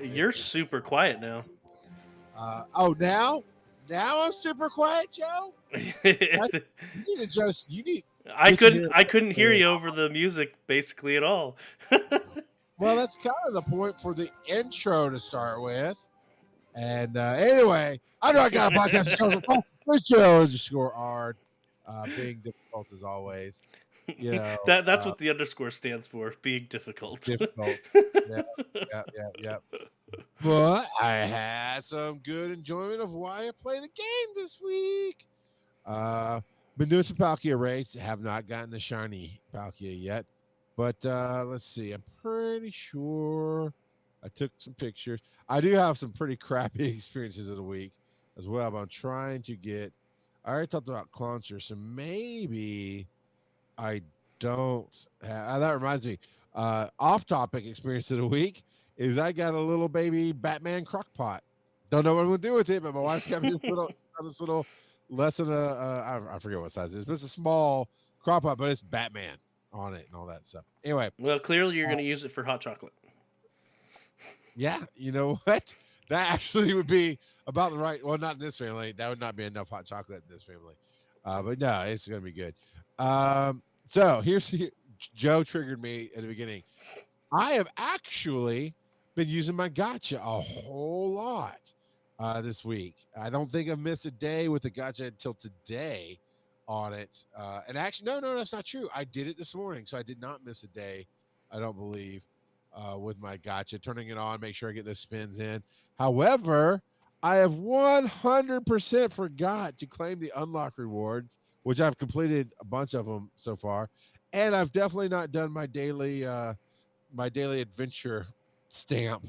You're super quiet now. Now I'm super quiet, Joe. You need to just I get your couldn't hair. I couldn't hear you over the music basically at all. Well, that's kind of the point for the intro to start with. And anyway, I know I got a podcast show. Where's Joe underscore R? Being difficult as always. You know, That's what the underscore stands for, being difficult. difficult. Yeah. But I had some good enjoyment of why I play the game this week. Been doing some Palkia raids. Have not gotten the shiny Palkia yet. But let's see. I'm pretty sure I took some pictures. I do have some pretty crappy experiences of the week as well. But I'm trying to get. I already talked about Clauncher, so maybe I don't have. That reminds me. Off-topic experience of the week is I got a little baby Batman crockpot. Don't know what I'm gonna do with it, but my wife got me this little less than I forget what size it is, but it's a small crock pot, but it's Batman on it and all that stuff. Anyway, Well, clearly you're going to use it for hot chocolate. yeah, you know what? That actually would be about the right. Well, not in this family. That would not be enough hot chocolate in this family. But no, it's gonna be good. So Joe triggered me at the beginning. I have actually been using my gotcha a whole lot this week. I don't think I've missed a day with the gotcha until today on it. And actually, no, that's not true. I did it this morning, so I did not miss a day, I don't believe, with my gotcha, turning it on, make sure I get those spins in. However, I have 100% forgot to claim the unlock rewards, which I've completed a bunch of them so far. And I've definitely not done my daily adventure stamp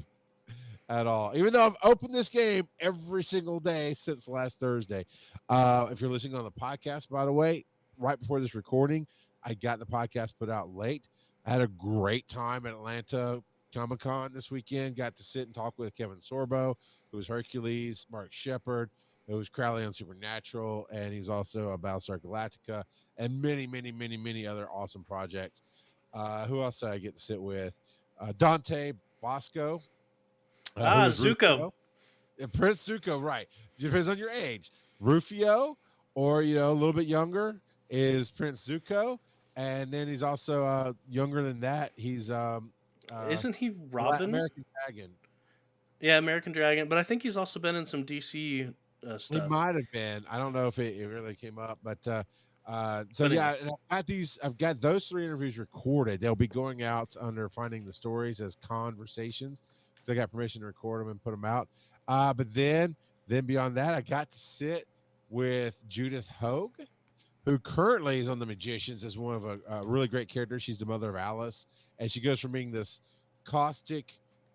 at all, even though I've opened this game every single day since last Thursday. If you're listening on the podcast, by the way, right before this recording, I got the podcast put out late. I had a great time at Atlanta Comic-Con this weekend. Got to sit and talk with Kevin Sorbo, who was Hercules, Mark Shepard, who was Crowley on Supernatural, and he's also a Battlestar Galactica, and many other awesome projects. Who else did I get to sit with? Dante Bosco, who is Zuko. Rufio. Prince Zuko, right. Depends on your age. Rufio, or, a little bit younger, is Prince Zuko. And then he's also younger than that. He's Isn't he Robin? American Dragon. Yeah, American Dragon. But I think he's also been in some DC stuff. He might have been. I don't know if it really came up, but so But yeah, and I've got those 3 interviews recorded. They'll be going out under Finding the Stories as conversations. So I got permission to record them and put them out. But then beyond that, I got to sit with Judith Hogue, who currently is on The Magicians as one of a really great character. She's the mother of Alice, and she goes from being this caustic,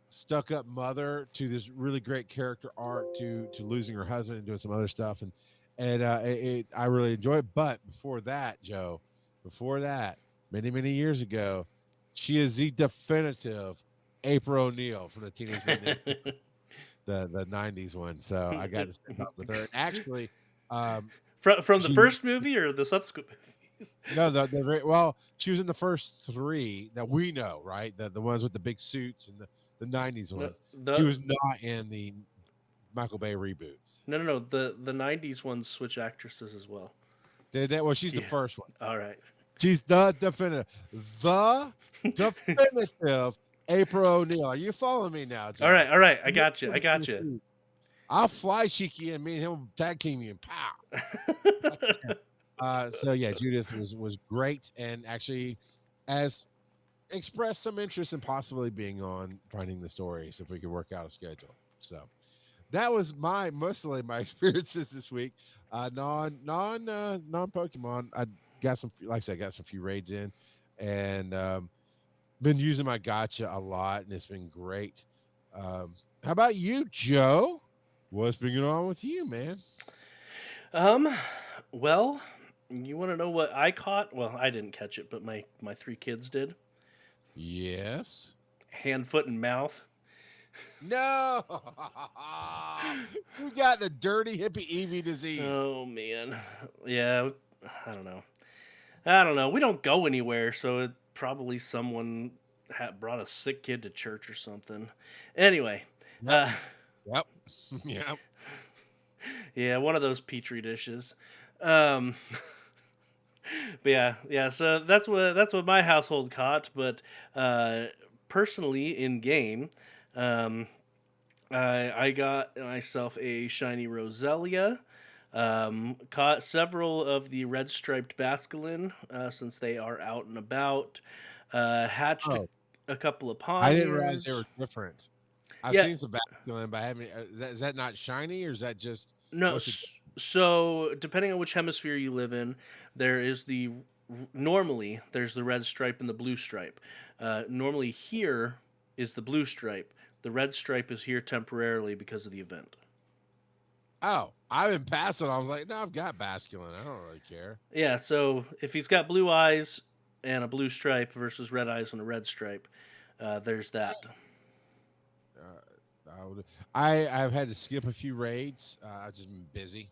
stuck-up mother to this really great character arc to losing her husband and doing some other stuff. And I really enjoy it. But before that, Joe, many years ago, she is the definitive April O'Neil from the Teenage Mutant Ninja, the 90s one. So I got to sit up with her. And actually, from the first movie or the subsequent movies? No, well, she was in the first 3 that we know, right? The ones with the big suits and the 90s ones. She was not in the Michael Bay reboots. No. The 90s ones switch actresses as well. Did that? Well, she's the first one. All right. She's the definitive April O'Neil. Are you following me now, John? All right. I got you. I'll fly Shiki and me and him tag team you and pow. So yeah, Judith was great and actually expressed some interest in possibly being on Finding the Stories if we could work out a schedule. So that was mostly my experiences this week. Non Pokemon. I got some, like I said, I got some few raids in, and been using my gotcha a lot, and it's been great. How about you, Joe? What's been going on with you, man? Well, you want to know what I caught? Well, I didn't catch it, but my 3 kids did. Yes. Hand, foot, and mouth. No. You got the dirty hippie Eevee disease. Oh man. Yeah, I don't know. We don't go anywhere, so it probably someone brought a sick kid to church or something. Anyway, Yep. uh, Yep. Yep. yeah, one of those petri dishes. Um, but yeah. So that's what my household caught. But uh, personally, in game, um, I got myself a shiny Roselia. Caught several of the red striped Basculin since they are out and about. Hatched Oh, a couple of I didn't realize they Ponyirs. were different. I've Yeah, seen some masculine, but I haven't. Is that not shiny, or is that just no. what's the? So depending on which hemisphere you live in, there is normally there's the red stripe and the blue stripe. Normally here is the blue stripe. The red stripe is here temporarily because of the event. Oh, I've been passing. I was like, no, I've got masculine. I don't really care. Yeah, so if he's got blue eyes and a blue stripe versus red eyes and a red stripe, there's that. I've had to skip a few raids. I've just been busy,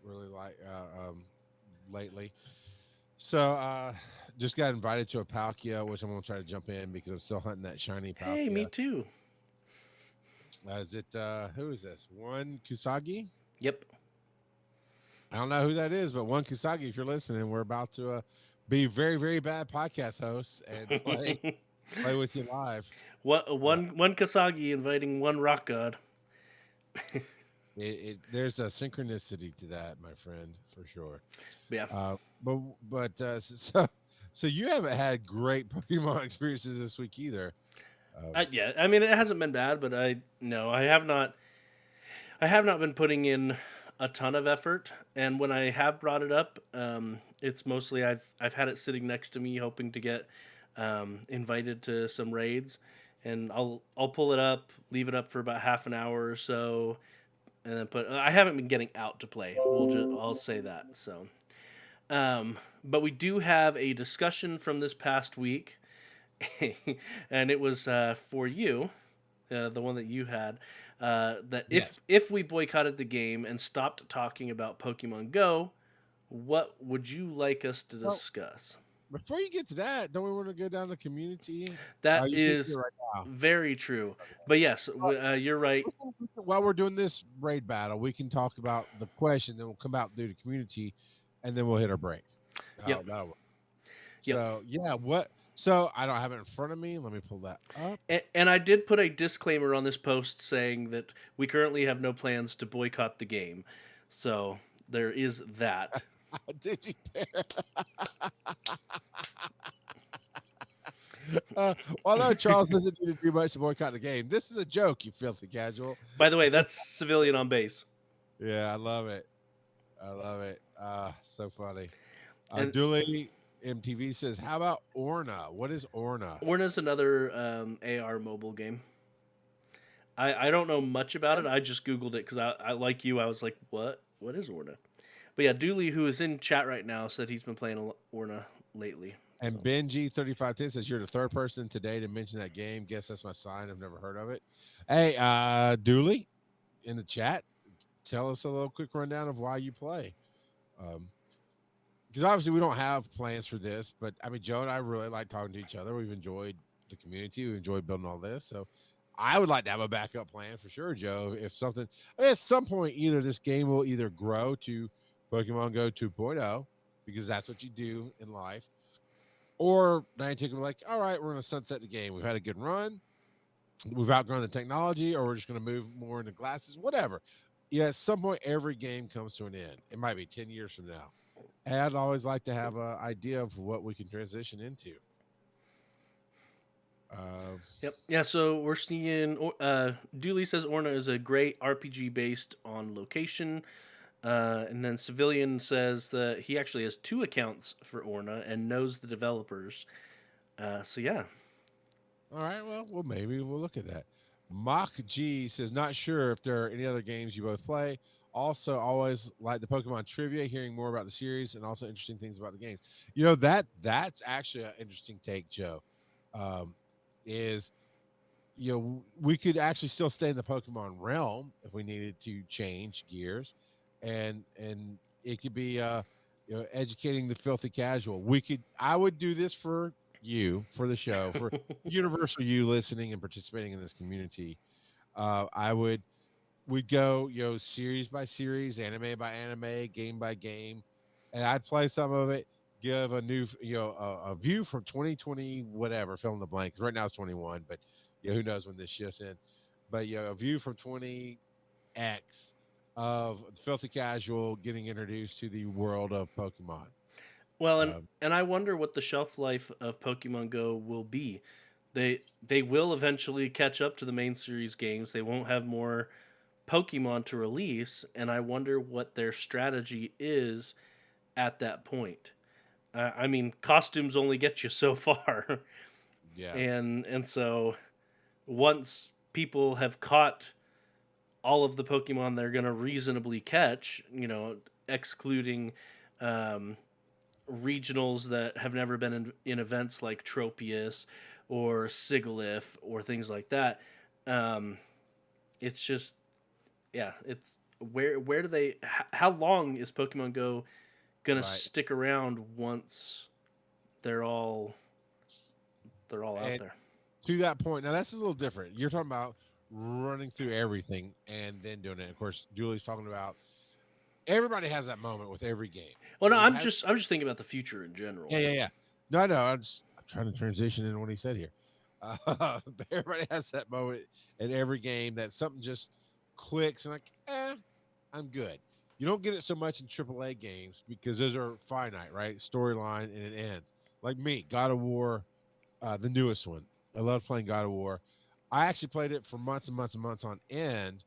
really like lately. So just got invited to a Palkia, which I'm gonna try to jump in because I'm still hunting that shiny Hey, me Palkia. too. Is it who is this? One Kusagi? Yep. I don't know who that is, but one Kusagi, if you're listening, we're about to be very, very bad podcast hosts and play with you live. Uh, one Kasagi inviting one rock god. there's a synchronicity to that, my friend, for sure. Yeah. So you haven't had great Pokemon experiences this week either. Um, Yeah, I mean it hasn't been bad, but I have not been putting in a ton of effort, and when I have brought it up, it's mostly I've had it sitting next to me, hoping to get invited to some raids, and I'll pull it up, leave it up for about half an hour or so, and then put. I haven't been getting out to play. I'll say that. So, but we do have a discussion from this past week, and it was for you, the one that you had, that yes. if we boycotted the game and stopped talking about Pokemon Go, what would you like us to Well, discuss? before you get to that, don't we want to go down the community? That You can't do it is right now. very true. But yes, you're right. While we're doing this raid battle, we can talk about the question, then we'll come out and do the community, and then we'll hit our break. Yep. That'll work. Yep. So yeah, what? So I don't have it in front of me. Let me pull that up. And I did put a disclaimer on this post saying that we currently have no plans to boycott the game. So there is that. Did you pair? Well, no, Charles doesn't need to do much to boycott the game. This is a joke, you filthy casual. By the way, that's civilian on base. Yeah, I love it. I love it. So funny. And Dooley MTV says, "How about Orna? What is Orna?" Orna's another AR mobile game. I don't know much about it. I just Googled it because I like you. I was like, what is Orna? But yeah, Dooley, who is in chat right now, said he's been playing Orna lately. And Benji 3510 says, "You're the third person today to mention that game. Guess that's my sign. I've never heard of it." Hey, Dooley in the chat, tell us a little quick rundown of why you play. Because obviously we don't have plans for this, but I mean, Joe and I really like talking to each other. We've enjoyed the community. We've enjoyed building all this. So I would like to have a backup plan for sure, Joe. If something, at some point, either this game will either grow to Pokemon Go 2.0, because that's what you do in life, or Niantic will be like, all right, we're going to sunset the game. We've had a good run. We've outgrown the technology, or we're just going to move more into glasses, whatever. Yeah, at some point, every game comes to an end. It might be 10 years from now. And I'd always like to have an idea of what we can transition into. Yep. Yeah. So we're seeing. Dooley says Orna is a great RPG based on location. And then Civilian says that he actually has 2 accounts for Orna and knows the developers. So yeah. All right, well, maybe we'll look at that. Mach G says, not sure if there are any other games you both play. Also, always like the Pokemon trivia, hearing more about the series and also interesting things about the games. You know, that's actually an interesting take, Joe. Is we could actually still stay in the Pokemon realm if we needed to change gears, and it could be educating the filthy casual. I would do this for you for the show, for universal you listening and participating in this community, I would we'd go, series by series, anime by anime, game by game, and I'd play some of it, give a new, a view from 2020, whatever, fill in the blanks. Right now it's 21, but who knows when this shifts in. But a view from 20X of filthy casual getting introduced to the world of Pokemon. Well, Um, and I wonder what the shelf life of Pokemon Go will be. They will eventually catch up to the main series games. They won't have more Pokemon to release, and I wonder what their strategy is at that point. I mean, costumes only get you so far, yeah, and so once people have caught all of the Pokemon they're gonna reasonably catch, excluding um, regionals that have never been in events like Tropius or Sigilyph or things like that. Um, it's just, yeah, it's where do they? How long is Pokemon Go gonna right. stick around once they're all they're all out And there? to that point, now this is a little different. You're talking about running through everything and then doing it. Of course, Julie's talking about everybody has that moment with every game. Well, no, They have, I'm just thinking about the future in general. yeah. No, no, I'm trying to transition into what he said here. But everybody has that moment in every game that something just clicks and like, I'm good. You don't get it so much in AAA games because those are finite, right? Storyline and it ends. Like me, God of War, the newest one. I love playing God of War. I actually played it for months and months and months on end,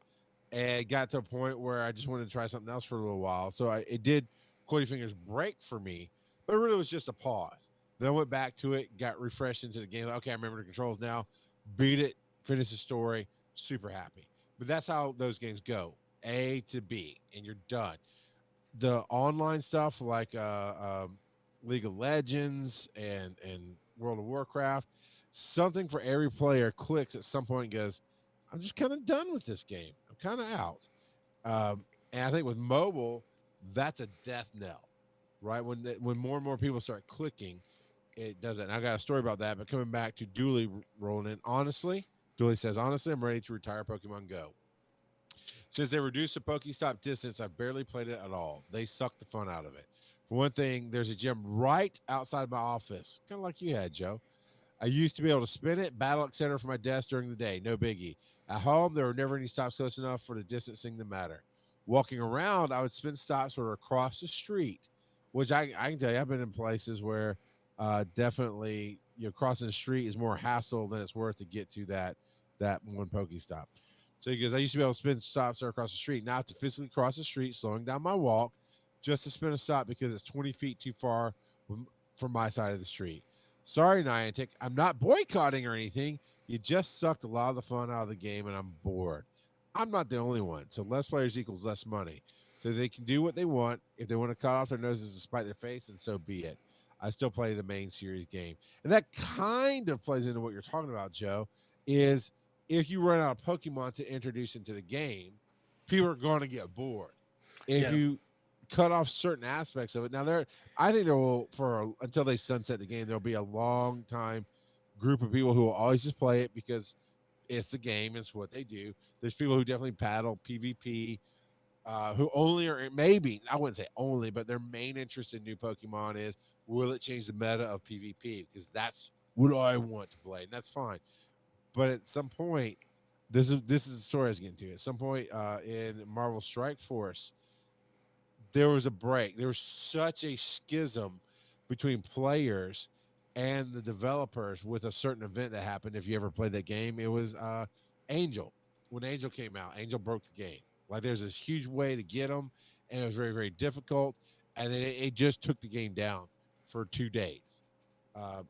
and got to a point where I just wanted to try something else for a little while. So it did Quitty Fingers break for me, but it really was just a pause. Then I went back to it, got refreshed into the game. Like, okay, I remember the controls now. Beat it, finish the story, super happy. But that's how those games go, A to B, and you're done. The online stuff like League of Legends and World of Warcraft, something for every player clicks at some point and goes, I'm just kind of done with this game. I'm kind of out. And I think with mobile, that's a death knell, right? When more and more people start clicking, it does it. And I got a story about that. But coming back to Dooley rolling in, honestly, Dooley says, honestly, I'm ready to retire Pokemon Go. Since they reduced the Pokestop distance, I've barely played it at all. They suck the fun out of it. For one thing, there's a gym right outside my office, kind of like you had, Joe. I used to be able to spin it, battle it center for my desk during the day. No biggie. At home, there were never any stops close enough for the distancing to matter. Walking around, I would spin stops that were across the street, which I can tell you, I've been in places where definitely crossing the street is more hassle than it's worth to get to that one Pokestop. So he goes, I used to be able to spin stops there across the street. Now I have to physically cross the street, slowing down my walk just to spin a stop because it's 20 feet too far from my side of the street. Sorry, Niantic. I'm not boycotting or anything. You just sucked a lot of the fun out of the game, and I'm bored. I'm not the only one. So less players equals less money. So they can do what they want. If they want to cut off their noses to spite their face, and so be it. I still play the main series game. And that kind of plays into what you're talking about, Joe, is if you run out of Pokemon to introduce into the game, people are going to get bored. If Yeah, you cut off certain aspects of it, now I think there will until they sunset the game, there'll be a long time group of people who will always just play it because it's the game, it's what they do. There's people who definitely paddle PvP, who only are maybe I wouldn't say only, but their main interest in new Pokemon is will it change the meta of PvP because that's what I want to play, and that's fine. But at some point, this is the story I was getting to. At some point in Marvel Strike Force, there was a break. There was such a schism between players and the developers with a certain event that happened. If you ever played that game, it was Angel. When Angel came out, Angel broke the game. Like there's this huge way to get them, and it was very, very difficult. And then it just took the game down for 2 days.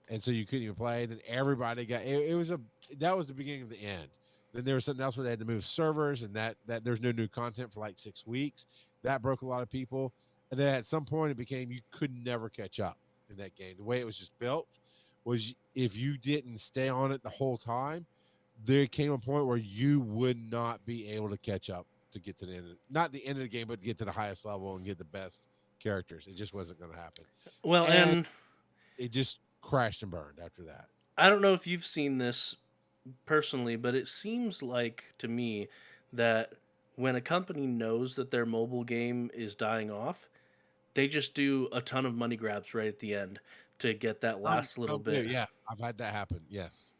And so you couldn't even play. Then everybody got it. It was that was the beginning of the end. Then there was something else where they had to move servers, and that there's no new content for like 6 weeks. That broke a lot of people. And then at some point, it became you could never catch up in that game. The way it was just built was if you didn't stay on it the whole time, there came a point where you would not be able to catch up to get to the end, not the end of the game, but to get to the highest level and get the best characters. It just wasn't going to happen. well, And and it just crashed and burned after that. I don't know if you've seen this personally, but it seems like to me that when a company knows that their mobile game is dying off, they just do a ton of money grabs right at the end to get that last little Some do, bit. yeah. I've had that happen. Yes.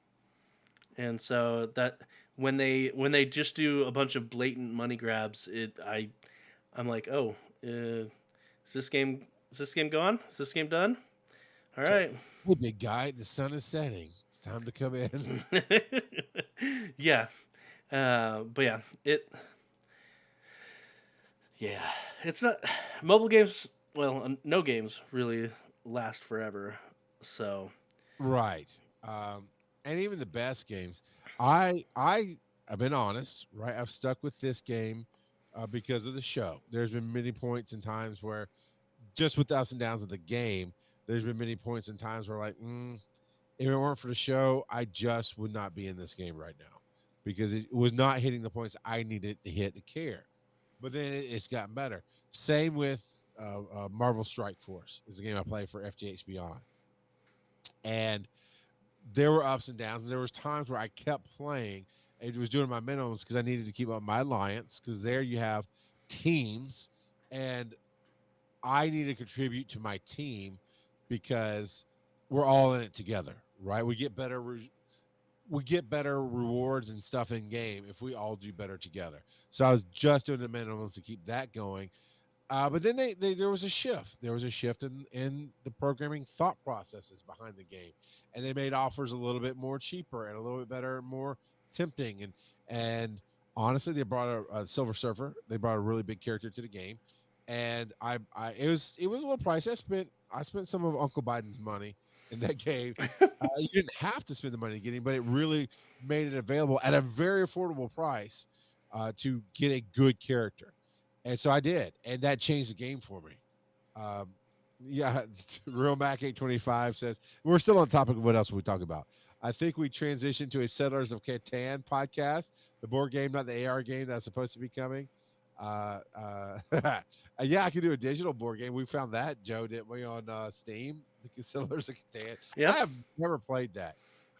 And so that when they just do a bunch of blatant money grabs, I'm like, oh, is this game gone? Is this game done? All So, right. hey, big guy, the sun is setting. It's time to come in. Yeah, but yeah, yeah, it's not mobile games. Well, no games really last forever. So Right. Um, and even the best games, I've been honest, right? I've stuck with this game because of the show. There's been many points and times where, just with the ups and downs of the game, there's been many points and times where, like, if it weren't for the show, I just would not be in this game right now because it was not hitting the points I needed to hit to care. But then it's gotten better. Same with Marvel Strike Force is a game I play for FGH Beyond, and there were ups and downs. There was times where I kept playing and was doing my minimums because I needed to keep up my alliance, because there you have teams, and I need to contribute to my team because we're all in it together, right? We get better rewards and stuff in game if we all do better together. So I was just doing the minimums to keep that going. But then there was a shift. There was a shift in the programming thought processes behind the game, and they made offers a little bit more cheaper and a little bit better, more tempting. And honestly, they brought a Silver Surfer. They brought a really big character to the game, and I it was a little pricey. I spent some of Uncle Biden's money in that game. You didn't have to spend the money getting, but it really made it available at a very affordable price to get a good character. And so I did, and that changed the game for me. Um, yeah, Real Mac 825 says we're still on topic of what else we talk about. I think we transitioned to a Settlers of Catan podcast, the board game, not the AR game that's supposed to be coming. Uh, uh, yeah, I could do a digital board game. We found that, Joe, didn't we, on Steam? The Settlers of Catan. I yep. have never played that.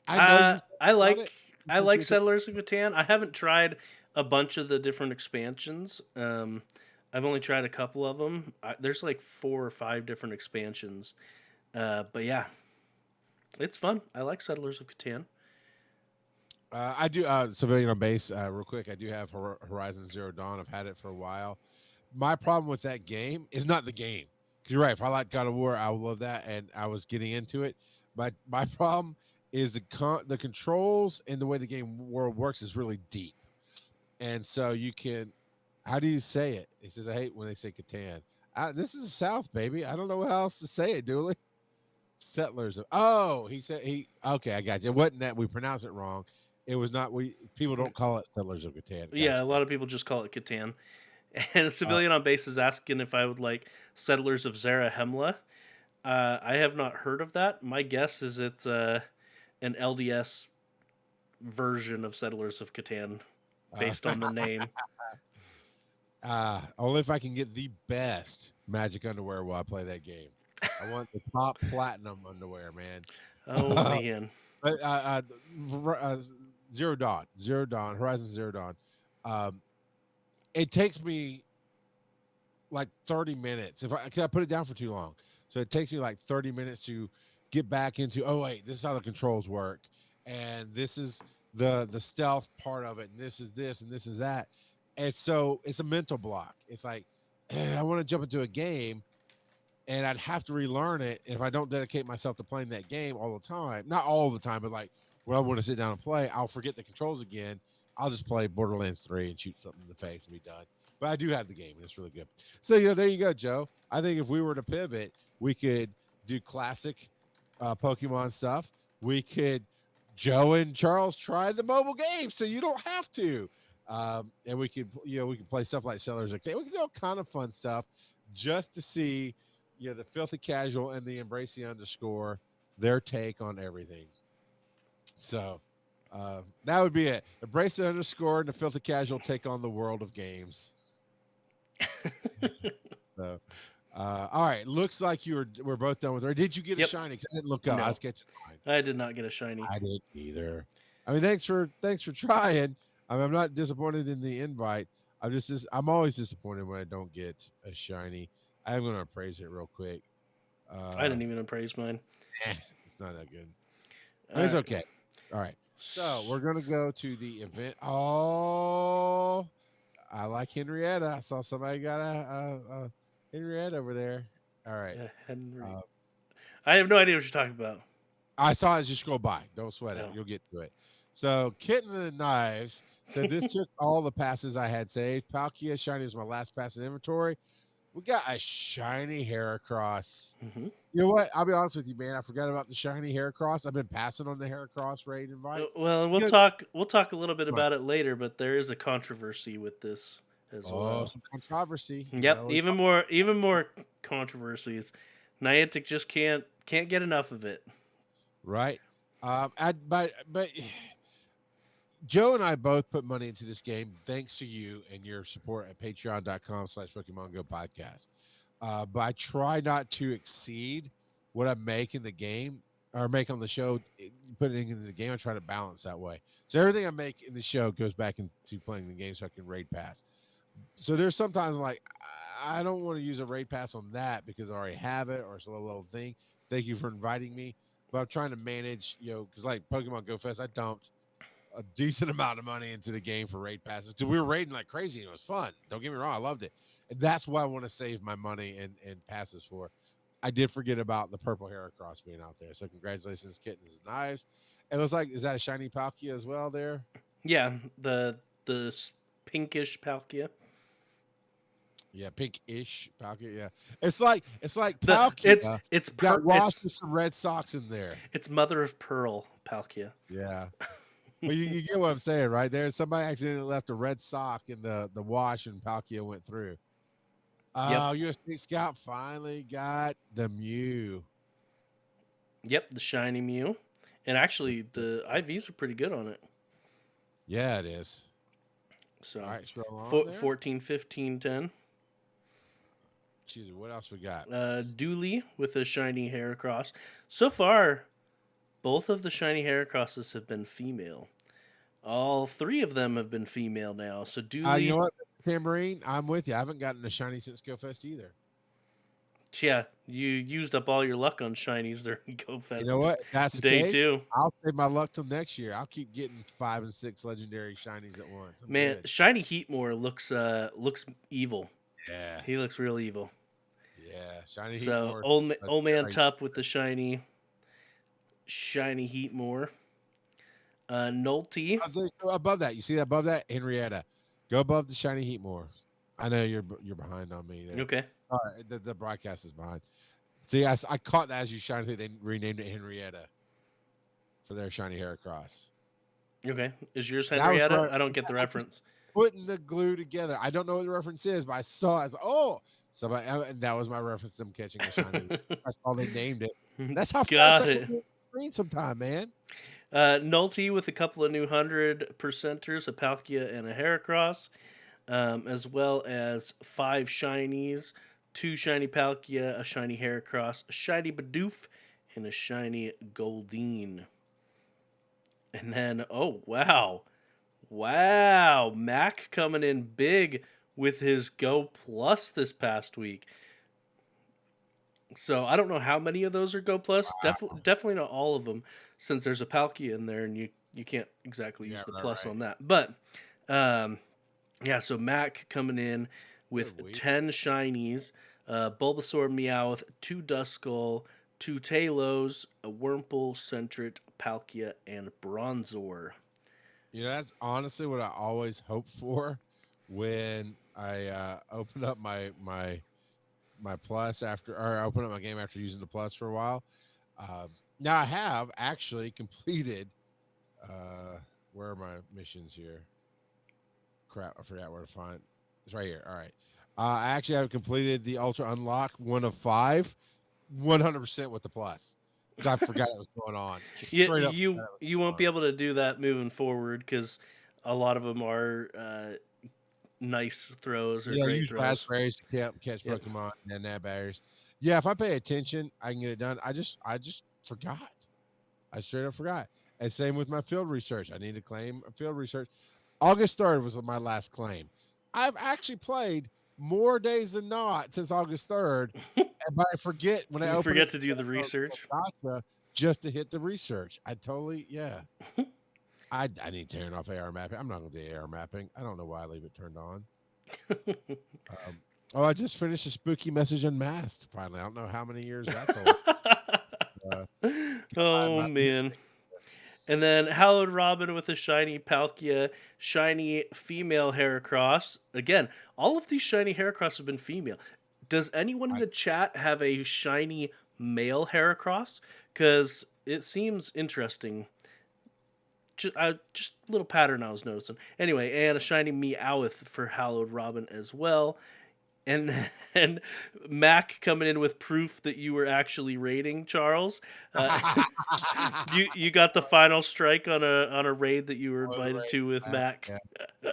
I know you I about it. like You I said you like were taking. Settlers of Catan. I haven't tried a bunch of the different expansions. I've only tried a couple of them. There's like 4 or 5 different expansions. But yeah, it's fun. I like Settlers of Catan. I do Civilian on Base real quick. I do have Horizon Zero Dawn. I've had it for a while. My problem with that game is not the game. 'Cause you're right. If I like God of War, I would love that, and I was getting into it. But my problem is the controls and the way the game world works is really deep, and so you can. How do you say it? He says, "I hate when they say Catan." This is the South, baby. I don't know how else to say it, Dooley. Settlers of, oh, he said he, okay, I got you. It wasn't that we pronounce it wrong. It was not, we people don't call it Settlers of Catan. Yeah, Gotcha, a gotcha. lot of people just call it Catan. And a Uh, civilian on base is asking if I would like Settlers of Zarahemla. I have not heard of that. My guess is it's an LDS version of Settlers of Catan uh, based on the name. only if I can get the best magic underwear while I play that game. I want the top platinum underwear, man. Oh man. But Zero Dawn, Horizon Zero Dawn. Um, it takes me like 30 minutes if I, 'cause I put it down for too long. So it takes me like 30 minutes to get back into, oh wait, this is how the controls work, and this is the stealth part of it, and this is this and this is that. And so it's a mental block. It's like I want to jump into a game and I'd have to relearn it. And if I don't dedicate myself to playing that game all the time, not all the time, but like when I want to sit down and play, I'll forget the controls again. I'll just play Borderlands 3 and shoot something in the face and be done. But I do have the game and it's really good. So, there you go, Joe. I think if we were to pivot, we could do classic Pokemon stuff. We could, Joe and Charles, try the mobile game so you don't have to. And we could, we could play stuff like Sellers. We can do all kind of fun stuff just to see the filthy casual and the embrace the underscore, their take on everything. So that would be it. Embrace the underscore and the filthy casual take on the world of games. So All right. Looks like we're both done with her. Did you get a Yep. shiny? 'Cause I didn't look up. I No, was catching mine. I did not get a shiny. I didn't either. I mean, thanks for trying. I mean, I'm not disappointed in the invite. I'm always disappointed when I don't get a shiny. I'm gonna appraise it real quick. I Uh, didn't even appraise mine. eh, it's not that good. All It's right. okay. All right. So we're gonna go to the event. Oh, I like Henrietta. I saw somebody got a Henrietta over there. All right. Henry. Uh, I have no idea what you're talking about. I saw it as you scroll by. Don't sweat it. No. You'll get to it. So Kittens and Knives said this took all the passes I had saved. Palkia Shiny was my last pass in inventory. We got a shiny Heracross. Mm-hmm. You know what? I'll be honest with you, man. I forgot about the shiny Heracross. I've been passing on the Heracross raid invites. Well, we'll Because, talk. We'll talk a little bit about it later, but there is a controversy with this as well. some controversy. Yep, even more controversies. Niantic just can't get enough of it. Right. But Joe and I both put money into this game thanks to you and your support at patreon.com/Pokemon GO Podcast. But I try not to exceed what I make in the game or make on the show, putting it into the game. I try to balance that way. So everything I make in the show goes back into playing the game so I can raid pass. So there's sometimes I'm like, I don't want to use a raid pass on that because I already have it or it's a little thing. Thank you for inviting me. But I'm trying to manage, because like Pokemon Go Fest, I dumped a decent amount of money into the game for raid passes. So we were raiding like crazy and it was fun. Don't get me wrong, I loved it. And that's why I want to save my money and passes for. I did forget about the purple Heracross being out there. So congratulations, Kittens and Knives. It looks like, is that a shiny Palkia as well there? Yeah, the pinkish Palkia. Yeah, pink-ish Palkia. Yeah, it's like Palkia got washed with some red socks in there. It's mother of pearl Palkia. Yeah. Well, you get what I'm saying, right? There, somebody accidentally left a red sock in the wash, and Palkia went through. Oh, USB Scout finally got the Mew. Yep, the shiny Mew, and actually the IVs are pretty good on it. Yeah, it is. So, all right, scroll on 14, 15, 10. Jeez, what else we got? Dooley with a shiny Heracross. So far, both of the shiny Heracrosses have been female. All three of them have been female now. So Dooley. You know what, Tambourine? I'm with you. I haven't gotten a shiny since Go Fest either. Yeah, you used up all your luck on shinies during Go Fest. You know what? That's the day case. 2. I'll save my luck till next year. I'll keep getting 5 and 6 legendary shinies at once. Man, good. shiny Heatmore looks evil. Yeah, he looks real evil. Yeah, shiny so Heatmore. old man Tup with the shiny Heatmore. Nolte. Above that, you see that above that? Henrietta. Go above the shiny Heatmore. I know you're behind on me there. Okay. All right, the broadcast is behind. See, I caught that as you shiny. They renamed it Henrietta for their shiny Heracross. Okay, is yours Henrietta? I don't get the reference. Putting the glue together. I don't know what the reference is, but I saw it. Somebody, and that was my reference to them catching a shiny. That's all they named it. That's how fast I can read sometime, man. Nolte with a couple of new 100%ers, a Palkia and a Heracross, as well as 5 shinies, 2 shiny Palkia, a shiny Heracross, a shiny Bidoof, and a shiny Goldeen. And then, oh, wow, Mac coming in big with his Go Plus this past week. So I don't know how many of those are Go Plus. Wow. Definitely not all of them, since there's a Palkia in there, and you can't exactly use the plus on that. But so Mac coming in with 10 shinies, Bulbasaur, Meowth, 2 Duskull, 2 Talos, a Wurmple, Sentret, Palkia, and Bronzor. That's honestly what I always hope for when I open up my plus or open up my game after using the plus for a while. Now I have actually completed. Where are my missions here? Crap, I forgot where to find. It's right here. All right. I actually have completed the Ultra Unlock 1 of 5, 100% with the plus. Because I forgot it was going on. You won't be able to do that moving forward because a lot of them are nice throws or Yeah, great use throws. raspberries to catch Yep. Pokemon and nab berries. Yeah, if I pay attention, I can get it done. I just forgot. I straight up forgot. And same with my field research. I need to claim a field research. August 3rd was my last claim. I've actually played more days than not since August 3rd, but I forget when I You open it forget to do the research. gotcha, just to hit the research. I totally, yeah. I need to turn off AR mapping. I'm not going to do AR mapping. I don't know why I leave it turned on. Um, oh, I just finished a spooky message unmasked. Finally, I don't know how many years that's old. Oh My man. And then Hallowed Robin with a shiny Palkia, shiny female Heracross. Again, all of these shiny Heracross have been female. Does anyone in the chat have a shiny male Heracross? Because it seems interesting. Just a little pattern I was noticing. Anyway, and a shiny Meowth for Hallowed Robin as well. And then Mac coming in with proof that you were actually raiding Charles. You got the final strike on a raid that you were invited to with Mac. Yeah.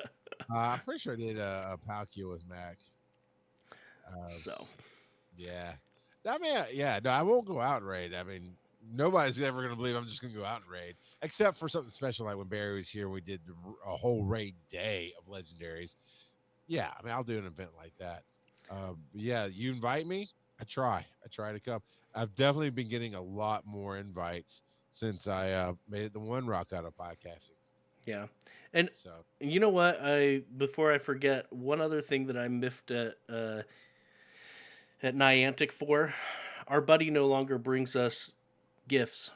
I'm pretty sure I did a Palkia with Mac. So Yeah. I mean, yeah, no, I won't go out and raid. I mean, nobody's ever going to believe I'm just going to go out and raid, except for something special like when Barry was here. We did a whole raid day of legendaries. Yeah, I mean, I'll do an event like that. Yeah, you invite me, I try to come. I've definitely been getting a lot more invites since I made it the one rock out of podcasting. yeah, and So you know what? Before I forget, one other thing that I miffed at Niantic for, our buddy no longer brings us gifts.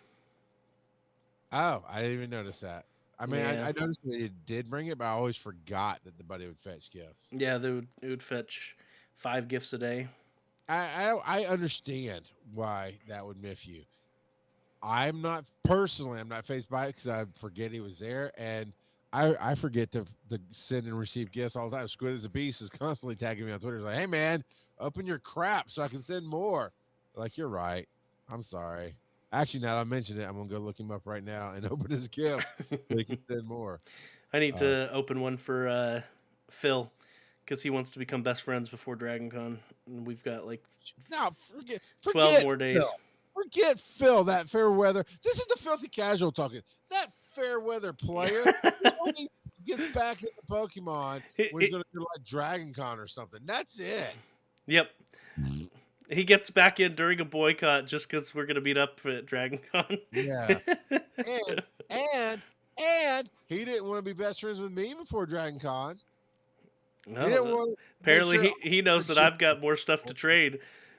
oh, I didn't even notice that. I mean, Yeah, I noticed they did bring it, but I always forgot that the buddy would fetch gifts. yeah, it would fetch 5 gifts a day. I understand why that would miff you. I'm not phased by it because I forget he was there, and I forget to send and receive gifts all the time. Squid is a Beast is constantly tagging me on Twitter. He's like, "Hey man, open your crap so I can send more." Like, you're right. I'm sorry. Actually, now that I mentioned it, I'm gonna go look him up right now and open his gift so he can send more. I need to open one for Phil because he wants to become best friends before DragonCon, and we've got like No, 12 more days. Phil. Forget Phil, that Fairweather. This is the filthy casual talking. That Fairweather player he only gets back into Pokemon when he's going to do like Dragon Con or something. That's it. Yep. He gets back in during a boycott just because we're going to meet up at DragonCon. Yeah. and he didn't want to be best friends with me before Dragon Con. No, apparently he knows that I've got more stuff to trade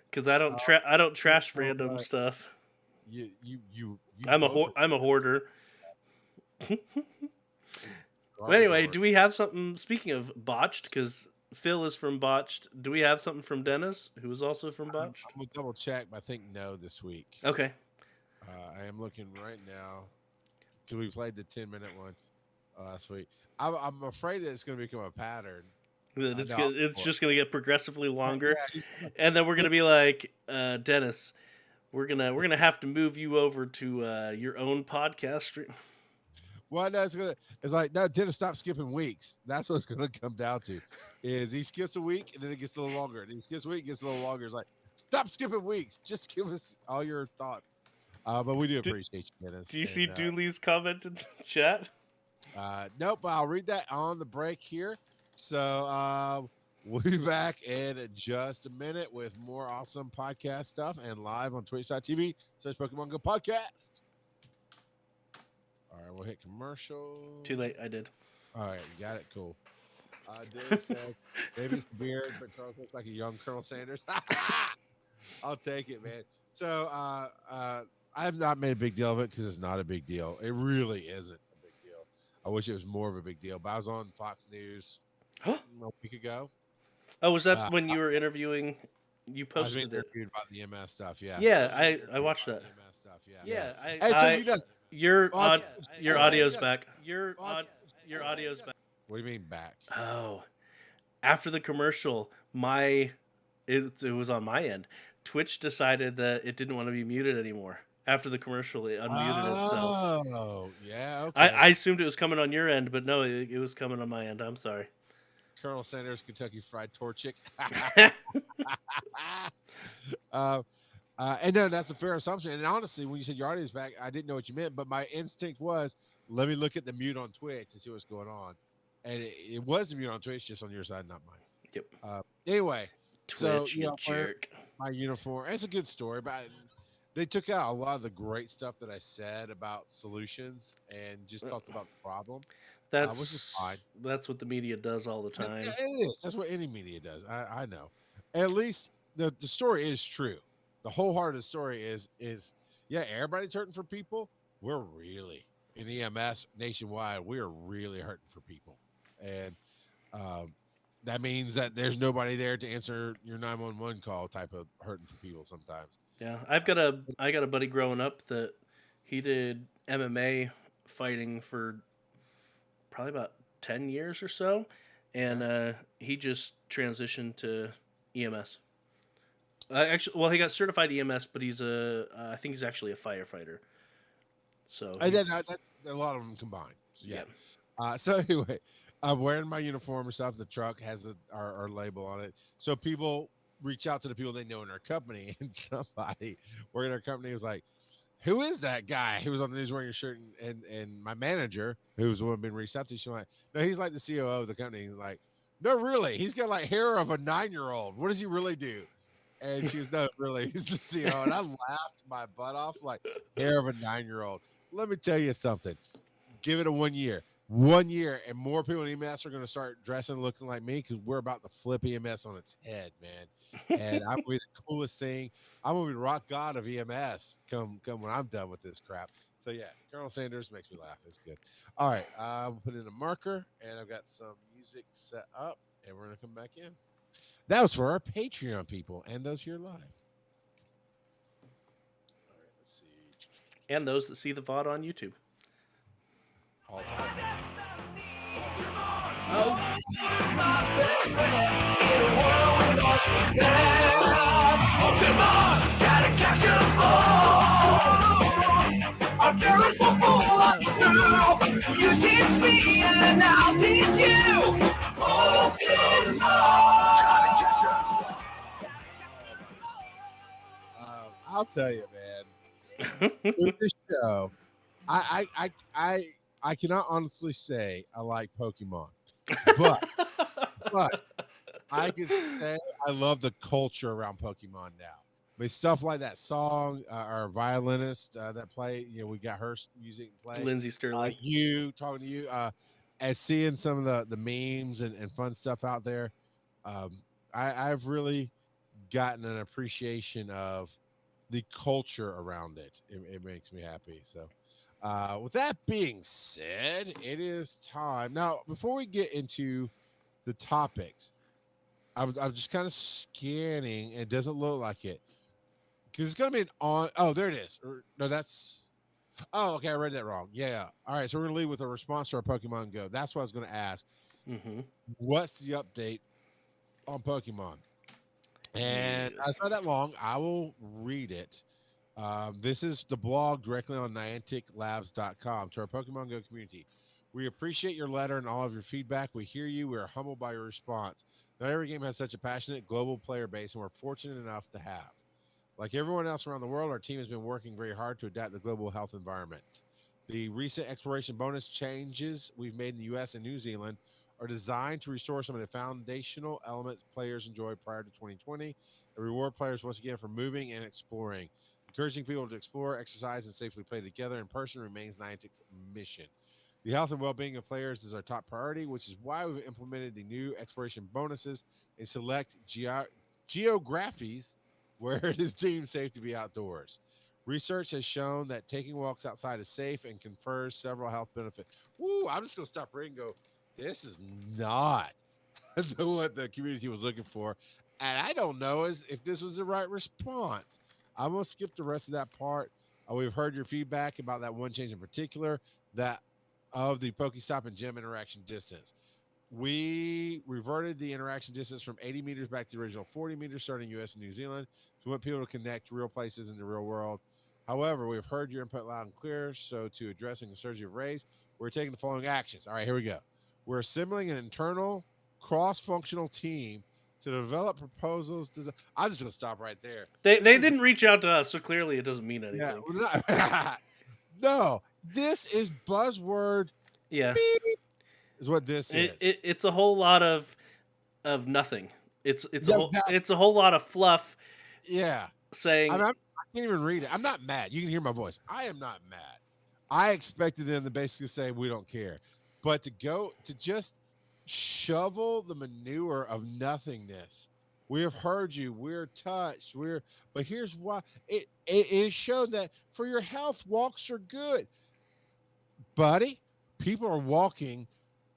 because I don't trash random stuff. I'm a hoarder. Well, anyway, do we have something? Speaking of botched, because Phil is from botched. Do we have something from Dennis, who is also from botched? I'm gonna double check, but I think no this week. Okay. I am looking right now. So we played the 10-minute one last week. I'm afraid that it's going to become a pattern. It's just going to get progressively longer, and then we're going to be like, Dennis, we're gonna have to move you over to your own podcast stream. Well, no, it's like, no, Dennis, stop skipping weeks. That's what it's gonna come down to. Is he skips a week and then it gets a little longer, and he skips a week, gets a little longer. It's like, stop skipping weeks. Just give us all your thoughts. But we do appreciate you, Dennis. Do you see Dooley's comment in the chat? Nope. I'll read that on the break here. So we'll be back in just a minute with more awesome podcast stuff and live on twitch.tv. Search Pokemon GO Podcast. All right, we'll hit commercial. Too late. I did. All right, you got it. Cool. Dave says, maybe it's beard, but Charles looks like a young Colonel Sanders. I'll take it, man. So I have not made a big deal of it because it's not a big deal. It really isn't a big deal. I wish it was more of a big deal. But I was on Fox News a week ago. Oh, was that when you were interviewing? You posted I was interviewed about the MS stuff. Yeah. Yeah, I watched that. MS stuff. Yeah. Your audio's back. Your audio's back. What do you mean back? Oh, after the commercial, it was on my end. Twitch decided that it didn't want to be muted anymore. After the commercial, it unmuted itself. Oh, yeah. Okay. I assumed it was coming on your end, but no, it was coming on my end. I'm sorry. Colonel Sanders Kentucky Fried Torchic. uh, and no, that's a fair assumption. And honestly, when you said your audience back, I didn't know what you meant, but my instinct was, let me look at the mute on Twitch and see what's going on. And it was the mute on Twitch, just on your side, not mine. Yep. Anyway, so Twitch, you jerk. my uniform. It's a good story, but they took out a lot of the great stuff that I said about solutions and just talked about the problem, which is fine. That's what the media does all the time. It is. That's what any media does. I know. At least the story is true. The whole heart of the story is yeah, everybody's hurting for people. We're really in EMS nationwide. We are really hurting for people, and um, that means that there's nobody there to answer your 911 call. Type of hurting for people sometimes. Yeah, I got a buddy growing up that he did MMA fighting for probably about 10 years or so, and he just transitioned to EMS. He got certified EMS, but I think he's actually a firefighter. So a lot of them combined. So, yeah. So anyway, I'm wearing my uniform and stuff. The truck has our label on it, so people reach out to the people they know in our company, and somebody working in our company was like, "Who is that guy who was on the news wearing a shirt?" And my manager, who was the one being reached out to, she went, "No, he's like the COO of the company." He's like, "No, really, he's got like hair of a 9-year-old. What does he really do?" And she was, "No, really, he's the CEO." And I laughed my butt off, like, hair of a 9-year-old. Let me tell you something. Give it a 1 year. 1 year, and more people in EMS are going to start dressing and looking like me because we're about to flip EMS on its head, man. And I'm going to be the coolest thing. I'm going to be the rock god of EMS come when I'm done with this crap. So, yeah, Colonel Sanders makes me laugh. It's good. All right, we'll put in a marker, and I've got some music set up, and we're going to come back in. That was for our Patreon people and those here live. All right, let's see. And those that see the VOD on YouTube. All Oh. Pokemon, gotta catch 'em all. I'm curious for all I do. You teach me and I'll teach you. Pokemon. I'll tell you, man. Through this show, I cannot honestly say I like Pokemon, but I can say I love the culture around Pokemon now. I mean, stuff like that song, our violinist that play, we got her music play. Lindsay Sterling. You talking to you, and seeing some of the memes and fun stuff out there. I've really gotten an appreciation of the culture around it. It makes me happy. So, with that being said, it is time now. Before we get into the topics, I'm just kind of scanning. It doesn't look like it because it's going to be an on. Oh, there it is. No, that's. Oh, okay. I read that wrong. Yeah. All right. So we're going to lead with a response to our Pokemon Go. That's what I was going to ask. Mm-hmm. What's the update on Pokemon? And it's not that long. I will read it. This is the blog directly on nianticlabs.com to our Pokemon Go community. We appreciate your letter and all of your feedback. We hear you. We are humbled by your response. Not every game has such a passionate global player base, and we're fortunate enough to have. Like everyone else around the world, our team has been working very hard to adapt the global health environment. The recent exploration bonus changes we've made in the U.S. and New Zealand are designed to restore some of the foundational elements players enjoyed prior to 2020 and reward players once again for moving and exploring. Encouraging people to explore, exercise, and safely play together in person remains Niantic's mission. The health and well-being of players is our top priority, which is why we've implemented the new exploration bonuses in select geographies where it is deemed safe to be outdoors. Research has shown that taking walks outside is safe and confers several health benefits. Woo, I'm just going to stop reading and go, this is not what the community was looking for. And I don't know if this was the right response. I'm going to skip the rest of that part. We've heard your feedback about that one change in particular, that of the Pokestop and gym interaction distance. We reverted the interaction distance from 80 meters back to the original 40 meters starting U.S. and New Zealand to want people to connect real places in the real world. However, we've heard your input loud and clear, so to addressing the surge you've raised, we're taking the following actions. All right, here we go. We're assembling an internal cross-functional team to develop proposals. I'm just gonna stop right there. They This is- didn't reach out to us, so clearly it doesn't mean Yeah, anything. we're not- no, this is buzzword. Yeah, Beep, is what this is. it's a whole lot of nothing. It's Yeah, exactly. it's a whole lot of fluff Yeah. saying I can't even read it. I'm not mad. You can hear my voice. I am not mad. I expected them to basically say we don't care, but to just shovel the manure of nothingness. We have heard you. We're touched. But here's why it is shown that for your health, walks are good, buddy. People are walking.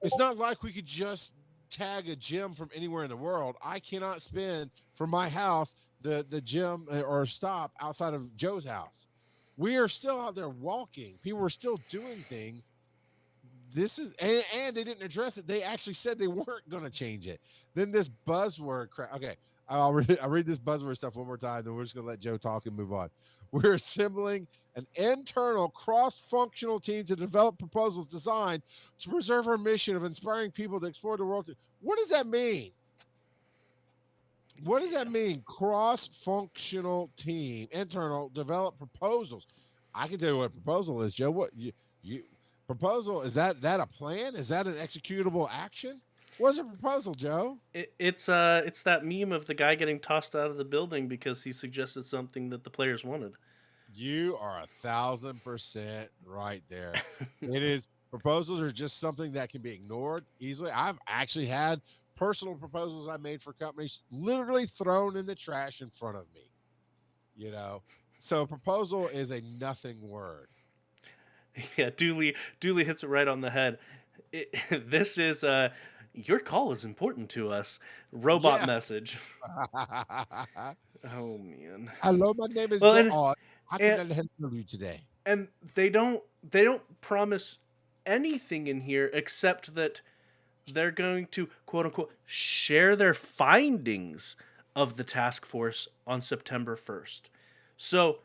It's not like we could just tag a gym from anywhere in the world. I cannot spend from my house the gym or stop outside of Joe's house. We are still out there walking. People are still doing things. This is and they didn't address it. They actually said they weren't going to change it. Then this buzzword crap. Okay, I'll read this buzzword stuff one more time. Then we're just going to let Joe talk and move on. We're assembling an internal cross-functional team to develop proposals designed to preserve our mission of inspiring people to explore the world. What does that mean? What does that mean? Cross-functional team, internal, develop proposals. I can tell you what a proposal is, Joe. What you proposal is that a plan? Is that an executable action? What is a proposal, Joe? it's that meme of the guy getting tossed out of the building because he suggested something that the players wanted. You are 1,000% right there. It is. Proposals are just something that can be ignored easily. I've actually had personal proposals I made for companies literally thrown in the trash in front of me. You know, so proposal is a nothing word. Yeah, Dooley hits it right on the head. This is your call is important to us. Robot Yeah. message. Oh man. Hello, my name is Well, Joe. How can and- I help you today? And they don't promise anything in here except that they're going to quote unquote share their findings of the task force on September 1st. So